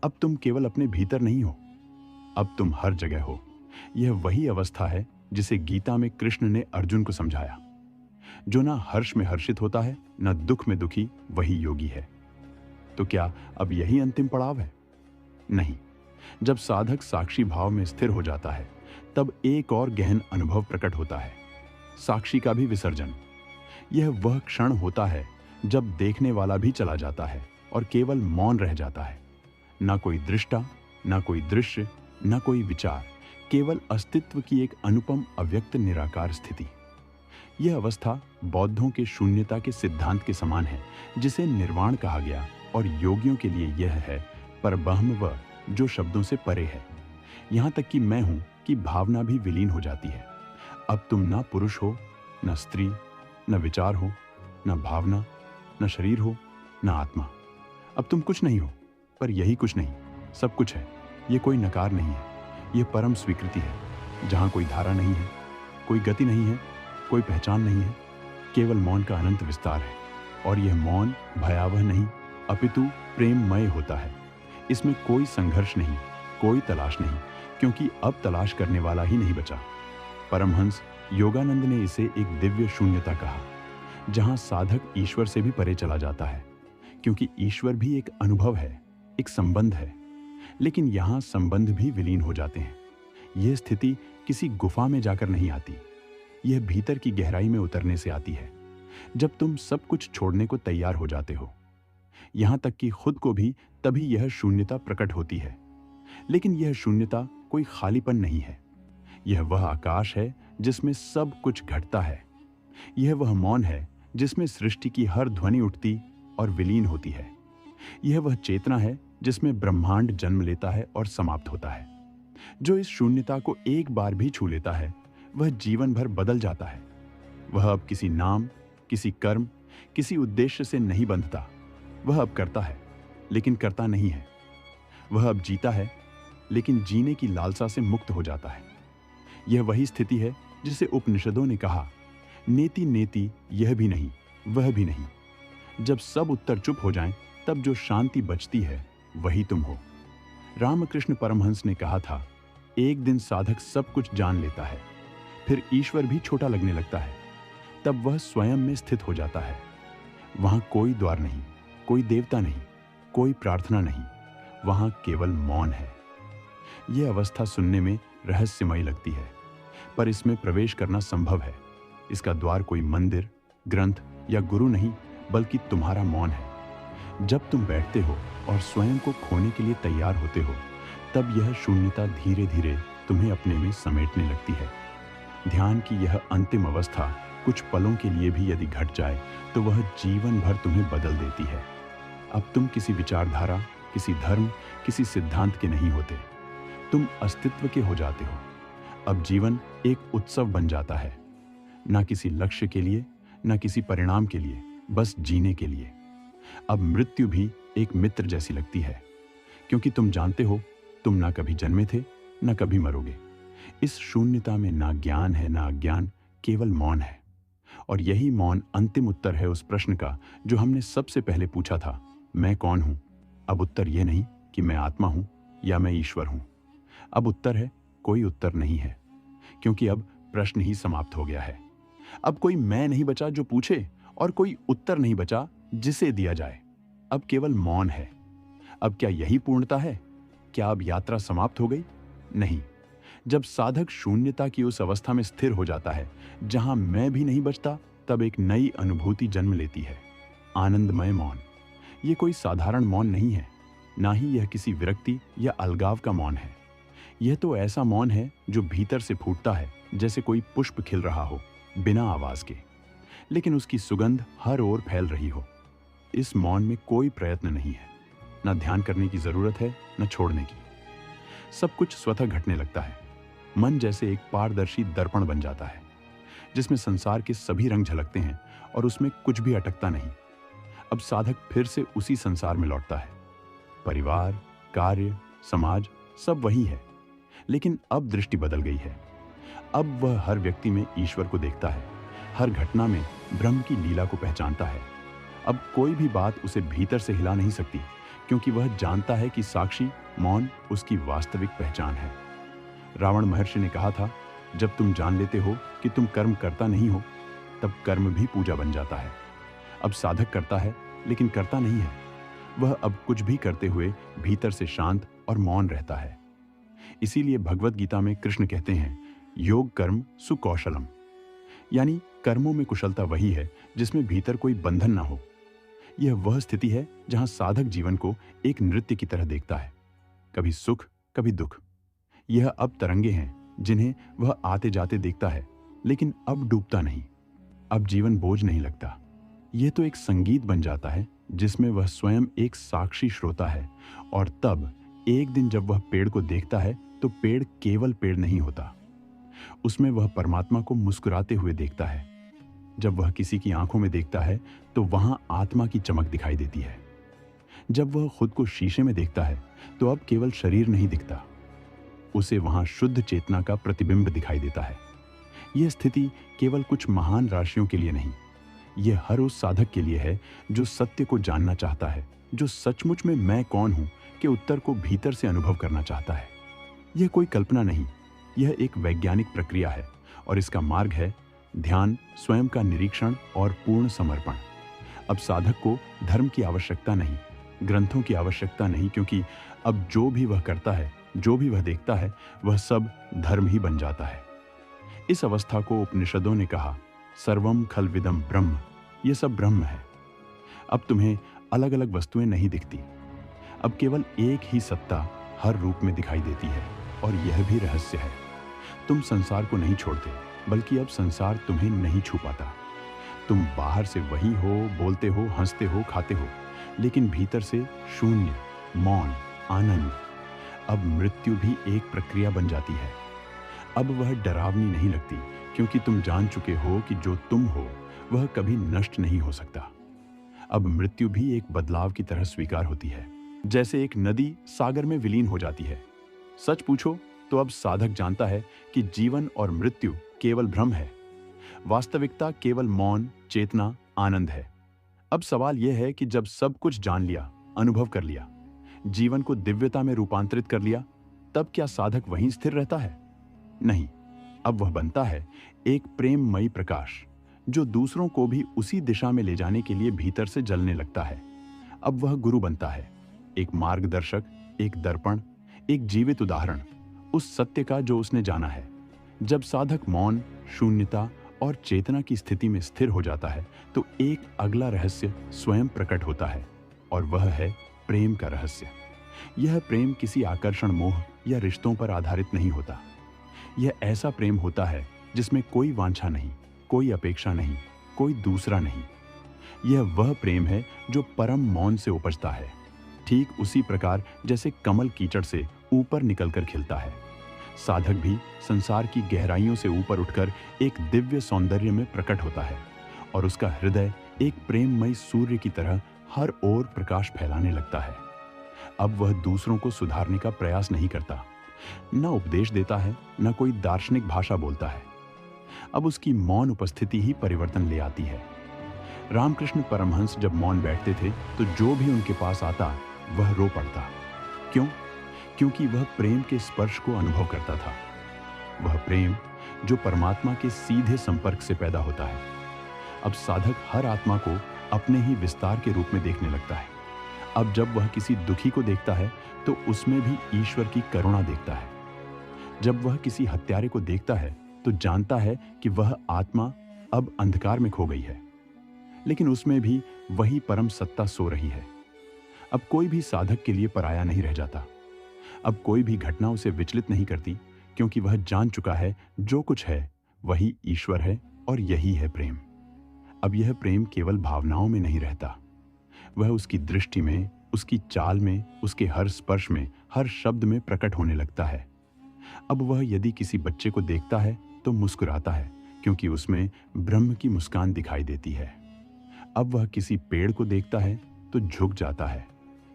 S1: अब तुम केवल अपने भीतर नहीं हो, अब तुम हर जगह हो। यह वही अवस्था है जिसे गीता में कृष्ण ने अर्जुन को समझाया। जो ना हर्ष में हर्षित होता है, ना दुख में दुखी, वही योगी है। तो क्या अब यही अंतिम पड़ाव है? नहीं। जब साधक साक्षी भाव में स्थिर हो जाता है, तब एक और गहन अनुभव प्रकट होता है, साक्षी का भी विसर्जन। यह वह क्षण होता है जब देखने वाला भी चला जाता है और केवल मौन रह जाता है। ना कोई दृष्टा, ना कोई दृश्य, ना कोई विचार, केवल अस्तित्व की एक अनुपम, अव्यक्त, निराकार स्थिति। यह अवस्था बौद्धों के शून्यता के सिद्धांत के समान है, जिसे निर्वाण कहा गया, और योगियों के लिए यह है परब्रह्म, वह जो शब्दों से परे है। यहां तक कि मैं हूं की भावना भी विलीन हो जाती है। अब तुम ना पुरुष हो, न स्त्री, न विचार हो, न भावना, न शरीर हो न आत्मा। अब तुम कुछ नहीं हो, पर यही कुछ नहीं, सब कुछ है। ये कोई नकार नहीं है, ये परम स्वीकृति है, जहाँ कोई धारा नहीं है, कोई गति नहीं है, कोई पहचान नहीं है, केवल मौन का अनंत विस्तार है। और यह मौन भयावह नहीं, अपितु प्रेममय होता है। इसमें कोई संघर्ष नहीं, कोई तलाश नहीं, क्योंकि अब तलाश करने वाला ही नहीं बचा। परमहंस योगानंद ने इसे एक दिव्य शून्यता कहा, जहां साधक ईश्वर से भी परे चला जाता है, क्योंकि ईश्वर भी एक अनुभव है, एक संबंध है। लेकिन यहां संबंध भी विलीन हो जाते हैं। यह स्थिति किसी गुफा में जाकर नहीं आती, यह भीतर की गहराई में उतरने से आती है, जब तुम सब कुछ छोड़ने को तैयार हो जाते हो। यहां तक कि खुद को भी तभी यह शून्यता प्रकट होती है। लेकिन यह शून्यता कोई खालीपन नहीं है, यह वह आकाश है जिसमें सब कुछ घटता है। यह वह मौन है जिसमें सृष्टि की हर ध्वनि उठती और विलीन होती है। यह वह चेतना है जिसमें ब्रह्मांड जन्म लेता है और समाप्त होता है। जो इस शून्यता को एक बार भी छू लेता है, वह जीवन भर बदल जाता है। वह अब किसी नाम, किसी कर्म, किसी उद्देश्य से नहीं बंधता। वह अब करता है, लेकिन करता नहीं है। वह अब जीता है, लेकिन जीने की लालसा से मुक्त हो जाता है। यह वही स्थिति है जिसे उपनिषदों ने कहा, नेति नेति, यह भी नहीं, वह भी नहीं। जब सब उत्तर चुप हो जाएं, तब जो शांति बचती है वही तुम हो। रामकृष्ण परमहंस ने कहा था, एक दिन साधक सब कुछ जान लेता है, फिर ईश्वर भी छोटा लगने लगता है। तब वह स्वयं में स्थित हो जाता है। वहां कोई द्वार नहीं, कोई देवता नहीं, कोई प्रार्थना नहीं, वहां केवल मौन है। यह अवस्था सुनने में रहस्यमयी लगती है, पर इसमें प्रवेश करना संभव है। इसका द्वार कोई मंदिर, ग्रंथ या गुरु नहीं, बल्कि तुम्हारा मौन है। जब तुम बैठते हो और स्वयं को खोने के लिए तैयार होते हो, तब यह शून्यता धीरे धीरे तुम्हें अपने में समेटने लगती है। ध्यान की यह अंतिम अवस्था कुछ पलों के लिए भी यदि घट जाए, तो वह जीवन भर तुम्हें बदल देती है। अब तुम किसी विचारधारा, किसी धर्म, किसी सिद्धांत के नहीं होते, तुम अस्तित्व के हो जाते हो। अब जीवन एक उत्सव बन जाता है, ना किसी लक्ष्य के लिए, ना किसी परिणाम के लिए, बस जीने के लिए। अब मृत्यु भी एक मित्र जैसी लगती है, क्योंकि तुम जानते हो तुम ना कभी जन्मे थे, ना कभी मरोगे। इस शून्यता में ना ज्ञान है ना अज्ञान, केवल मौन है। और यही मौन अंतिम उत्तर है उस प्रश्न का जो हमने सबसे पहले पूछा था, मैं कौन हूं? अब उत्तर यह नहीं कि मैं आत्मा हूं या मैं ईश्वर हूं। अब उत्तर है, कोई उत्तर नहीं है, क्योंकि अब प्रश्न ही समाप्त हो गया है। अब कोई मैं नहीं बचा जो पूछे, और कोई उत्तर नहीं बचा जिसे दिया जाए। अब केवल मौन है। अब क्या यही पूर्णता है? क्या अब यात्रा समाप्त हो गई? नहीं। जब साधक शून्यता की उस अवस्था में स्थिर हो जाता है जहां मैं भी नहीं बचता, तब एक नई अनुभूति जन्म लेती है, आनंदमय मौन। ये कोई साधारण मौन नहीं है, ना ही यह किसी विरक्ति या अलगाव का मौन है। यह तो ऐसा मौन है जो भीतर से फूटता है, जैसे कोई पुष्प खिल रहा हो, बिना आवाज के, लेकिन उसकी सुगंध हर ओर फैल रही हो। इस मौन में कोई प्रयत्न नहीं है, न ध्यान करने की जरूरत है, न छोड़ने की। सब कुछ स्वतः घटने लगता है। मन जैसे एक पारदर्शी दर्पण बन जाता है, जिसमें संसार के सभी रंग झलकते हैं और उसमें कुछ भी अटकता नहीं। अब साधक फिर से उसी संसार में लौटता है। परिवार, कार्य, समाज सब वही है, लेकिन अब दृष्टि बदल गई है। अब वह हर व्यक्ति में ईश्वर को देखता है, हर घटना में ब्रह्म की लीला को पहचानता है। अब कोई भी बात उसे भीतर से हिला नहीं सकती, क्योंकि वह जानता है कि साक्षी मौन उसकी वास्तविक पहचान है। रावण महर्षि ने कहा था, जब तुम जान लेते हो कि तुम कर्म करता नहीं हो, तब कर्म भी पूजा बन जाता है। अब साधक करता है, लेकिन करता नहीं है। वह अब कुछ भी करते हुए भीतर से शांत और मौन रहता है। इसीलिए भगवत गीता में कृष्ण कहते हैं, योग कर्म सुकौशलम, यानी कर्मों में कुशलता वही है जिसमें भीतर कोई बंधन ना हो। यह वह स्थिति है जहां साधक जीवन को एक नृत्य की तरह देखता है, कभी सुख कभी दुख। यह अब तरंगे हैं जिन्हें वह आते जाते देखता है, लेकिन अब डूबता नहीं। अब जीवन बोझ नहीं लगता। यह तो एक संगीत बन जाता है जिसमें वह स्वयं एक साक्षी श्रोता है। और तब एक दिन जब वह पेड़ को देखता है, तो पेड़ केवल पेड़ नहीं होता, उसमें वह परमात्मा को मुस्कुराते हुए देखता है। जब वह किसी की आंखों में देखता है तो वहां आत्मा की चमक दिखाई देती है। जब वह खुद को शीशे में देखता है तो अब केवल शरीर नहीं दिखता, उसे वहां शुद्ध चेतना का प्रतिबिंब दिखाई देता है। यह स्थिति केवल कुछ महान राशियों के लिए नहीं, यह हर उस साधक के लिए है जो सत्य को जानना चाहता है, जो सचमुच में मैं कौन हूं के उत्तर को भीतर से अनुभव करना चाहता है। यह कोई कल्पना नहीं, यह एक वैज्ञानिक प्रक्रिया है और इसका मार्ग है ध्यान, स्वयं का निरीक्षण और पूर्ण समर्पण। अब साधक को धर्म की आवश्यकता नहीं, ग्रंथों की आवश्यकता नहीं, क्योंकि अब जो भी वह करता है, जो भी वह देखता है, वह सब धर्म ही बन जाता है। इस अवस्था को उपनिषदों ने कहा सर्वम खलविदम ब्रह्म, यह सब ब्रह्म है। अब तुम्हें अलग अलग वस्तुएं नहीं दिखती, अब केवल एक ही सत्ता हर रूप में दिखाई देती है। और यह भी रहस्य है, तुम संसार को नहीं छोड़ते, बल्कि अब संसार तुम्हें नहीं छू पाता। तुम बाहर से वही हो, बोलते हो, हंसते हो, खाते हो, लेकिन भीतर से शून्य, मौन, आनंद। अब मृत्यु भी एक प्रक्रिया बन जाती है। अब वह डरावनी नहीं लगती, क्योंकि तुम जान चुके हो कि जो तुम हो वह कभी नष्ट नहीं हो सकता। अब मृत्यु भी एक बदलाव की तरह स्वीकार होती है, जैसे एक नदी सागर में विलीन हो जाती है। सच पूछो तो अब साधक जानता है कि जीवन और मृत्यु केवल भ्रम है, वास्तविकता केवल मौन, चेतना, आनंद है। अब सवाल यह है कि जब सब कुछ जान लिया, अनुभव कर लिया, जीवन को दिव्यता में रूपांतरित कर लिया, तब क्या साधक वहीं स्थिर रहता है? नहीं, अब वह बनता है एक प्रेममयी प्रकाश, जो दूसरों को भी उसी दिशा में ले जाने के लिए भीतर से जलने लगता है। अब वह गुरु बनता है, एक मार्गदर्शक, एक दर्पण, एक जीवित उदाहरण उस सत्य का जो उसने जाना है। जब साधक मौन, शून्यता और चेतना की स्थिति में स्थिर हो जाता है तो एक अगला रहस्य स्वयं प्रकट होता है, और वह है प्रेम का रहस्य। यह प्रेम किसी आकर्षण, मोह या रिश्तों पर आधारित नहीं होता। यह ऐसा प्रेम होता है जिसमें कोई वांछा नहीं, कोई अपेक्षा नहीं, कोई दूसरा नहीं। यह वह प्रेम है जो परम मौन से उपजता है, ठीक उसी प्रकार जैसे कमल कीचड़ से ऊपर निकलकर खिलता है। साधक भी संसार की गहराइयों से ऊपर उठकर एक दिव्य सौंदर्य में प्रकट होता है, और उसका हृदय एक प्रेममयी सूर्य की तरह हर ओर प्रकाश फैलाने लगता है। अब वह दूसरों को सुधारने का प्रयास नहीं करता, न उपदेश देता है, न कोई दार्शनिक भाषा बोलता है। अब उसकी मौन उपस्थिति ही परिवर्तन ले आती है। रामकृष्ण परमहंस जब मौन बैठते थे तो जो भी उनके पास आता वह रो पड़ता। क्यों? क्योंकि वह प्रेम के स्पर्श को अनुभव करता था। वह प्रेम जो परमात्मा के सीधे संपर्क से पैदा होता है। अब साधक हर आत्मा को अपने ही विस्तार के रूप में देखने लगता है। अब जब वह किसी दुखी को देखता है तो उसमें भी ईश्वर की करुणा देखता है। जब वह किसी हत्यारे को देखता है तो जानता है कि वह आत्मा अब अंधकार में खो गई है, लेकिन उसमें भी वही परम सत्ता सो रही है। अब कोई भी साधक के लिए पराया नहीं रह जाता। अब कोई भी घटना उसे विचलित नहीं करती, क्योंकि वह जान चुका है जो कुछ है वही ईश्वर है, और यही है प्रेम। अब यह प्रेम केवल भावनाओं में नहीं रहता, वह उसकी दृष्टि में, उसकी चाल में, उसके हर स्पर्श में, हर शब्द में प्रकट होने लगता है। अब वह यदि किसी बच्चे को देखता है तो मुस्कुराता है, क्योंकि उसमें ब्रह्म की मुस्कान दिखाई देती है। अब वह किसी पेड़ को देखता है तो झुक जाता है,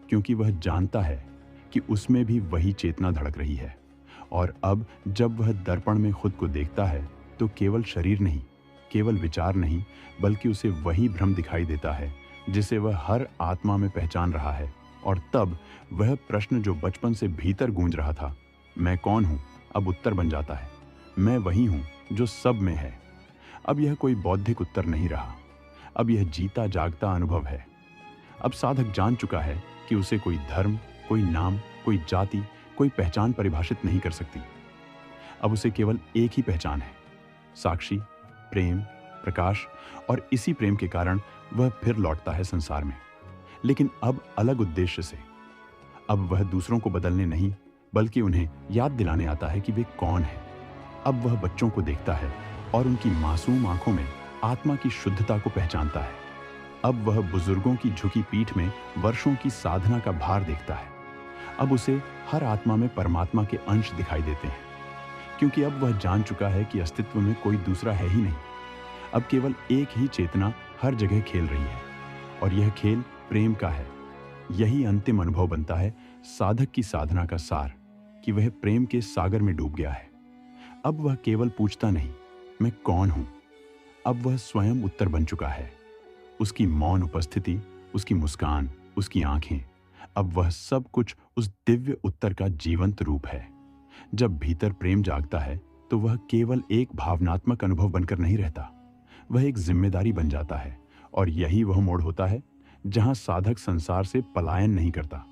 S1: क्योंकि वह जानता है कि उसमें भी वही चेतना धड़क रही है। और अब जब वह दर्पण में खुद को देखता है तो केवल शरीर नहीं, केवल विचार नहीं, बल्कि उसे वही भ्रम दिखाई देता है जिसे वह हर आत्मा में पहचान रहा है। और तब वह प्रश्न जो बचपन से भीतर गूंज रहा था, मैं कौन हूं, अब उत्तर बन जाता है। मैं वही हूं जो सब में है। अब यह कोई बौद्धिक उत्तर नहीं रहा, अब यह जीता जागता अनुभव है। अब साधक जान चुका है कि उसे कोई धर्म, कोई नाम, कोई जाति, कोई पहचान परिभाषित नहीं कर सकती। अब उसे केवल एक ही पहचान है, साक्षी, प्रेम, प्रकाश। और इसी प्रेम के कारण वह फिर लौटता है संसार में, लेकिन अब अलग उद्देश्य से। अब वह दूसरों को बदलने नहीं, बल्कि उन्हें याद दिलाने आता है कि वे कौन हैं। अब वह बच्चों को देखता है और उनकी मासूम आंखों में आत्मा की शुद्धता को पहचानता है। अब वह बुजुर्गों की झुकी पीठ में वर्षों की साधना का भार देखता है। अब उसे हर आत्मा में परमात्मा के अंश दिखाई देते हैं, क्योंकि अब वह जान चुका है कि अस्तित्व में कोई दूसरा है ही नहीं। अब केवल एक ही चेतना हर जगह खेल रही है, और यह खेल प्रेम का है। यही अंतिम अनुभव बनता है साधक की साधना का सार, कि वह प्रेम के सागर में डूब गया है। अब वह केवल पूछता नहीं, मैं कौन हूं? अब वह स्वयं उत्तर बन चुका है। उसकी मौन उपस्थिति, उसकी मुस्कान, उसकी आंखें, अब वह सब कुछ उस दिव्य उत्तर का जीवंत रूप है। जब भीतर प्रेम जागता है तो वह केवल एक भावनात्मक अनुभव बनकर नहीं रहता, वह एक जिम्मेदारी बन जाता है। और यही वह मोड़ होता है जहां साधक संसार से पलायन नहीं करता,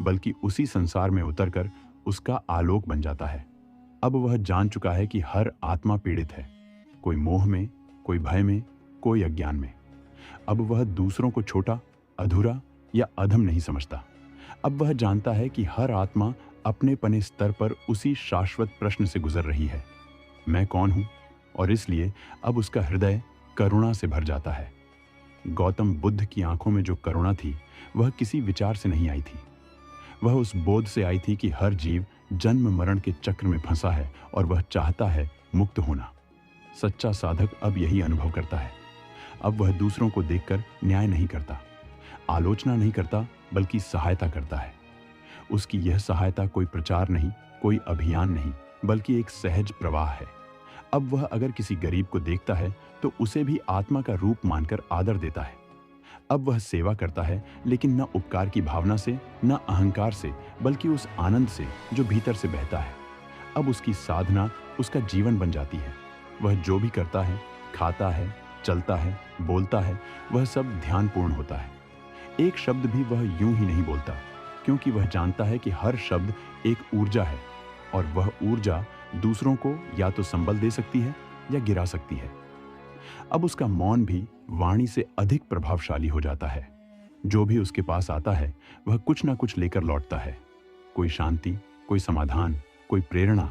S1: बल्कि उसी संसार में उतरकर उसका आलोक बन जाता है। अब वह जान चुका है कि हर आत्मा पीड़ित है, कोई मोह में, कोई भय में, कोई अज्ञान में। अब वह दूसरों को छोटा, अधूरा या अधम नहीं समझता। अब वह जानता है कि हर आत्मा अपने पने स्तर पर उसी शाश्वत प्रश्न से गुजर रही है, मैं कौन हूं? और इसलिए अब उसका हृदय करुणा से भर जाता है। गौतम बुद्ध की आंखों में जो करुणा थी, वह किसी विचार से नहीं आई थी। वह उस बोध से आई थी कि हर जीव जन्म मरण के चक्र में फंसा है और वह चाहता है मुक्त होना। सच्चा साधक अब यही अनुभव करता है। अब वह दूसरों को देखकर न्याय नहीं करता, आलोचना नहीं करता, बल्कि सहायता करता है। उसकी यह सहायता कोई प्रचार नहीं, कोई अभियान नहीं, बल्कि एक सहज प्रवाह है। अब वह अगर किसी गरीब को देखता है तो उसे भी आत्मा का रूप मानकर आदर देता है। अब वह सेवा करता है, लेकिन न उपकार की भावना से, न अहंकार से, बल्कि उस आनंद से जो भीतर से बहता है। अब उसकी साधना उसका जीवन बन जाती है। वह जो भी करता है, खाता है, चलता है, बोलता है, वह सब ध्यानपूर्ण होता है। एक शब्द भी वह यूं ही नहीं बोलता, क्योंकि वह जानता है कि हर शब्द एक ऊर्जा है, और वह ऊर्जा दूसरों को या तो संबल दे सकती है या गिरा सकती है। अब उसका मौन भी वाणी से अधिक प्रभावशाली हो जाता है। जो भी उसके पास आता है वह कुछ ना कुछ लेकर लौटता है, कोई शांति, कोई समाधान, कोई प्रेरणा।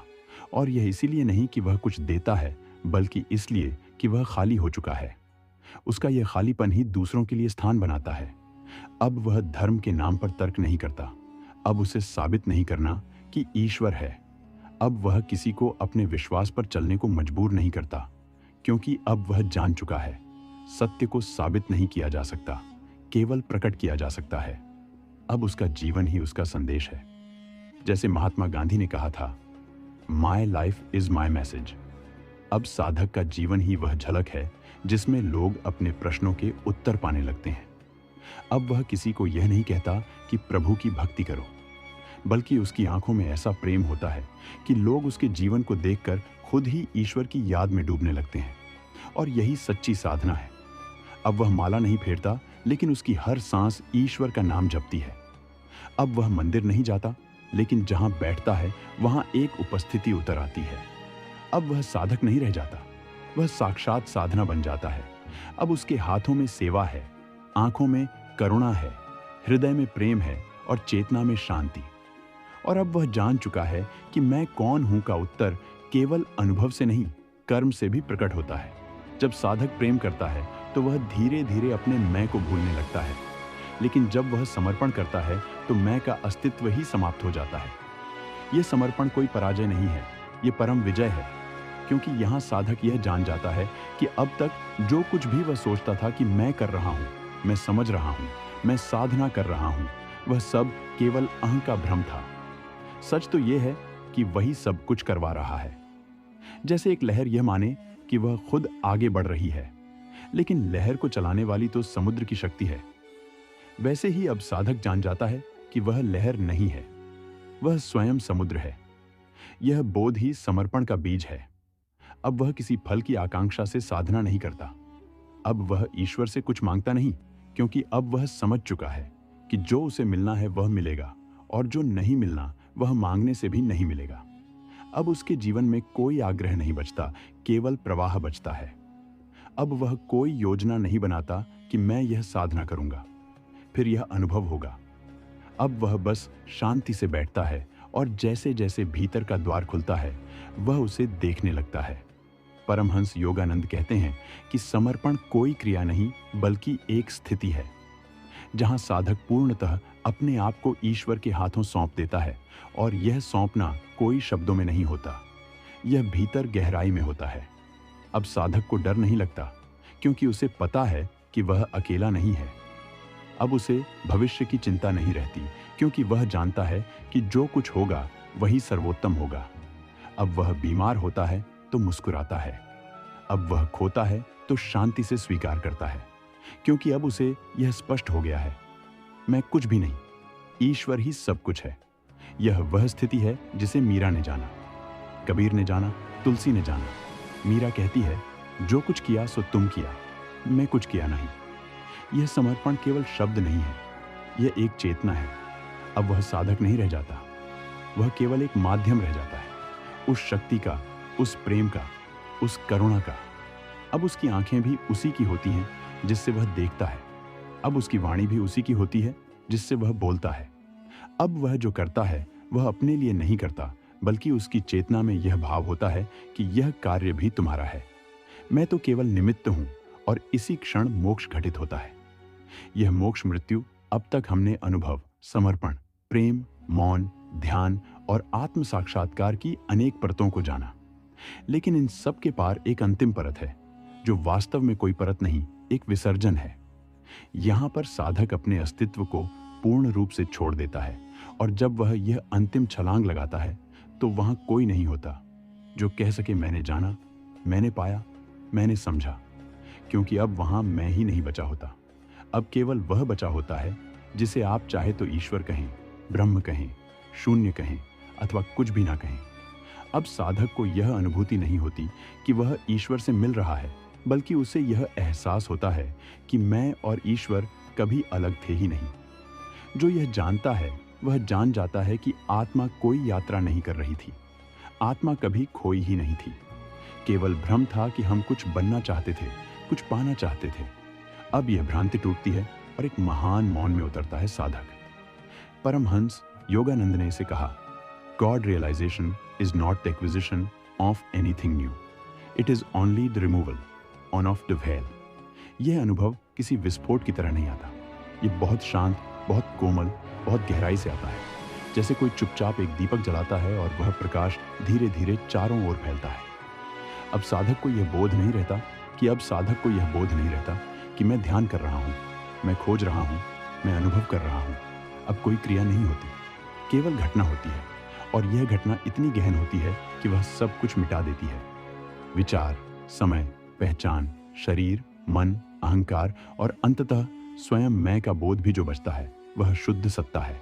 S1: और यह इसीलिए नहीं कि वह कुछ देता है, बल्कि इसलिए कि वह खाली हो चुका है। उसका यह खालीपन ही दूसरों के लिए स्थान बनाता है। अब वह धर्म के नाम पर तर्क नहीं करता। अब उसे साबित नहीं करना कि ईश्वर है। अब वह किसी को अपने विश्वास पर चलने को मजबूर नहीं करता, क्योंकि अब वह जान चुका है, सत्य को साबित नहीं किया जा सकता, केवल प्रकट किया जा सकता है। अब उसका जीवन ही उसका संदेश है। जैसे महात्मा गांधी ने कहा था, my life is my message. अब साधक का जीवन ही वह झलक है जिसमें लोग अपने प्रश्नों के उत्तर पाने लगते हैं। अब वह किसी को यह नहीं कहता कि प्रभु की भक्ति करो, बल्कि उसकी आंखों में ऐसा प्रेम होता है कि लोग उसके जीवन को देखकर खुद ही ईश्वर की याद में डूबने लगते हैं। और यही सच्ची साधना है। अब वह माला नहीं फेरता, लेकिन उसकी हर सांस ईश्वर का नाम जपती है। अब वह मंदिर नहीं जाता, लेकिन जहां बैठता है वहां एक उपस्थिति उतर आती है। अब वह साधक नहीं रह जाता, वह साक्षात साधना बन जाता है। अब उसके हाथों में सेवा है, आंखों में करुणा है, हृदय में प्रेम है और चेतना में शांति। और अब वह जान चुका है कि मैं कौन हूं का उत्तर केवल अनुभव से नहीं, कर्म से भी प्रकट होता है। जब साधक प्रेम करता है तो वह धीरे धीरे अपने मैं को भूलने लगता है, लेकिन जब वह समर्पण करता है तो मैं का अस्तित्व ही समाप्त हो जाता है। यह समर्पण कोई पराजय नहीं है, ये परम विजय है, क्योंकि यहाँ साधक यह जान जाता है कि अब तक जो कुछ भी वह सोचता था कि मैं कर रहा हूँ, मैं समझ रहा हूँ, मैं साधना कर रहा हूँ, वह सब केवल अहं का भ्रम था। सच तो यह है कि वही सब कुछ करवा रहा है। जैसे एक लहर यह माने कि वह खुद आगे बढ़ रही है, लेकिन लहर को चलाने वाली तो समुद्र की शक्ति है। वैसे ही अब साधक जान जाता है कि वह लहर नहीं है, वह स्वयं समुद्र है। यह बोध ही समर्पण का बीज है। अब वह किसी फल की आकांक्षा से साधना नहीं करता। अब वह ईश्वर से कुछ मांगता नहीं, क्योंकि अब वह समझ चुका है कि जो उसे मिलना है वह मिलेगा, और जो नहीं मिलना वह मांगने से भी नहीं मिलेगा। अब उसके जीवन में कोई आग्रह नहीं बचता, केवल प्रवाह बचता है। अब वह कोई योजना नहीं बनाता कि मैं यह साधना करूंगा, फिर यह अनुभव होगा। अब वह बस शांति से बैठता है, और जैसे जैसे भीतर का द्वार खुलता है वह उसे देखने लगता है। परमहंस योगानंद कहते हैं कि समर्पण कोई क्रिया नहीं, बल्कि एक स्थिति है, जहां साधक पूर्णतः अपने आप को ईश्वर के हाथों सौंप देता है। और यह सौंपना कोई शब्दों में नहीं होता, यह भीतर गहराई में होता है। अब साधक को डर नहीं लगता, क्योंकि उसे पता है कि वह अकेला नहीं है। अब उसे भविष्य की चिंता नहीं रहती, क्योंकि वह जानता है कि जो कुछ होगा वही सर्वोत्तम होगा। अब वह बीमार होता है तो मुस्कुराता है। अब वह खोता है तो शांति से स्वीकार करता है, क्योंकि अब उसे यह स्पष्ट हो गया है, मैं कुछ भी नहीं, ईश्वर ही सब कुछ है। यह वह स्थिति है जिसे मीरा ने जाना, कबीर ने जाना, तुलसी ने जाना। मीरा कहती है, जो कुछ किया सो तुम किया, मैं कुछ किया नहीं। यह समर्पण केवल शब्द नहीं है, यह एक चेतना है। अब वह साधक नहीं रह जाता, वह केवल एक माध्यम रह जाता है, उस शक्ति का, उस प्रेम का, उस करुणा का। अब उसकी आंखें भी उसी की होती हैं जिससे वह देखता है। अब उसकी वाणी भी उसी की होती है जिससे वह बोलता है। अब वह जो करता है वह अपने लिए नहीं करता, बल्कि उसकी चेतना में यह भाव होता है कि यह कार्य भी तुम्हारा है, मैं तो केवल निमित्त हूं, और इसी क्षण मोक्ष घटित होता है। यह मोक्ष मृत्यु अब तक हमने अनुभव, समर्पण, प्रेम, मौन, ध्यान और आत्म साक्षात्कार की अनेक परतों को जाना। लेकिन इन सब के पार एक अंतिम परत है, जो वास्तव में कोई परत नहीं, एक विसर्जन है। यहां पर साधक अपने अस्तित्व को पूर्ण रूप से छोड़ देता है, और जब वह यह अंतिम छलांग लगाता है तो वहां कोई नहीं होता जो कह सके मैंने जाना, मैंने पाया, मैंने समझा, क्योंकि अब वहां मैं ही नहीं बचा होता। अब केवल वह बचा होता है जिसे आप चाहे तो ईश्वर कहें, ब्रह्म कहें, शून्य कहें, अथवा कुछ भी ना कहें। अब साधक को यह अनुभूति नहीं होती कि वह ईश्वर से मिल रहा है, बल्कि उसे यह एहसास होता है कि मैं और ईश्वर कभी अलग थे ही नहीं। जो यह जानता है वह जान जाता है कि आत्मा कोई यात्रा नहीं कर रही थी, आत्मा कभी खोई ही नहीं थी। केवल भ्रम था कि हम कुछ बनना चाहते थे, कुछ पाना चाहते थे। अब यह भ्रांति टूटती है और एक महान मौन में उतरता है साधक। परमहंस योगानंद ने इसे कहा, God realization is not the acquisition of anything new, it is only the removal on of the veil. यह अनुभव किसी विस्फोट की तरह नहीं आता, ये बहुत शांत, बहुत कोमल, बहुत गहराई से आता है, जैसे कोई चुपचाप एक दीपक जलाता है और वह प्रकाश धीरे धीरे चारों ओर फैलता है। अब साधक को यह बोध नहीं रहता कि मैं ध्यान कर रहा हूँ, मैं खोज रहा हूँ, मैं अनुभव कर रहा हूँ। अब कोई क्रिया नहीं होती, केवल घटना होती है, और यह घटना इतनी गहन होती है कि वह सब कुछ मिटा देती है। विचार, समय, पहचान, शरीर, मन, अहंकार और अंततः स्वयं मैं का बोध भी जो बचता है वह शुद्ध सत्ता है।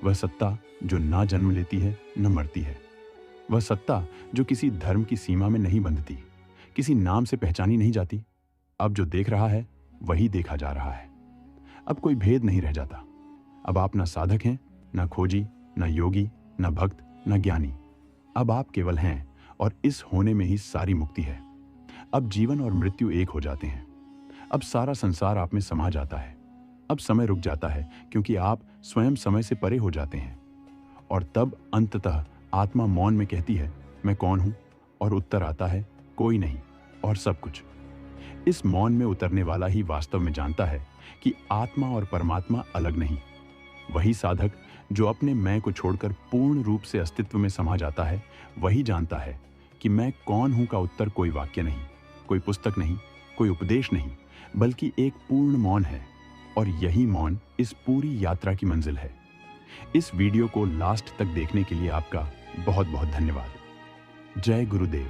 S1: वह सत्ता जो ना जन्म लेती है न मरती है। वह सत्ता जो किसी धर्म की सीमा में नहीं बंधती, किसी नाम से पहचानी नहीं जाती। अब जो देख रहा है वही देखा जा रहा है। अब कोई भेद नहीं रह जाता। अब आप न साधक हैं, न खोजी, न योगी, न भक्त, न ज्ञानी। अब आप केवल हैं, और इस होने में ही सारी मुक्ति है। अब जीवन और मृत्यु एक हो जाते हैं। अब सारा संसार आप में समा जाता है। अब समय रुक जाता है, क्योंकि आप स्वयं समय से परे हो जाते हैं। और तब अंततः आत्मा मौन में कहती है, मैं कौन हूं? और उत्तर आता है, कोई नहीं और सब कुछ। इस मौन में उतरने वाला ही वास्तव में जानता है कि आत्मा और परमात्मा अलग नहीं। वही साधक जो अपने मैं को छोड़कर पूर्ण रूप से अस्तित्व में समा जाता है, वही जानता है कि मैं कौन हूं का उत्तर कोई वाक्य नहीं, कोई पुस्तक नहीं, कोई उपदेश नहीं, बल्कि एक पूर्ण मौन है। और यही मौन इस पूरी यात्रा की मंजिल है। इस वीडियो को लास्ट तक देखने के लिए आपका बहुत बहुत धन्यवाद। जय गुरुदेव।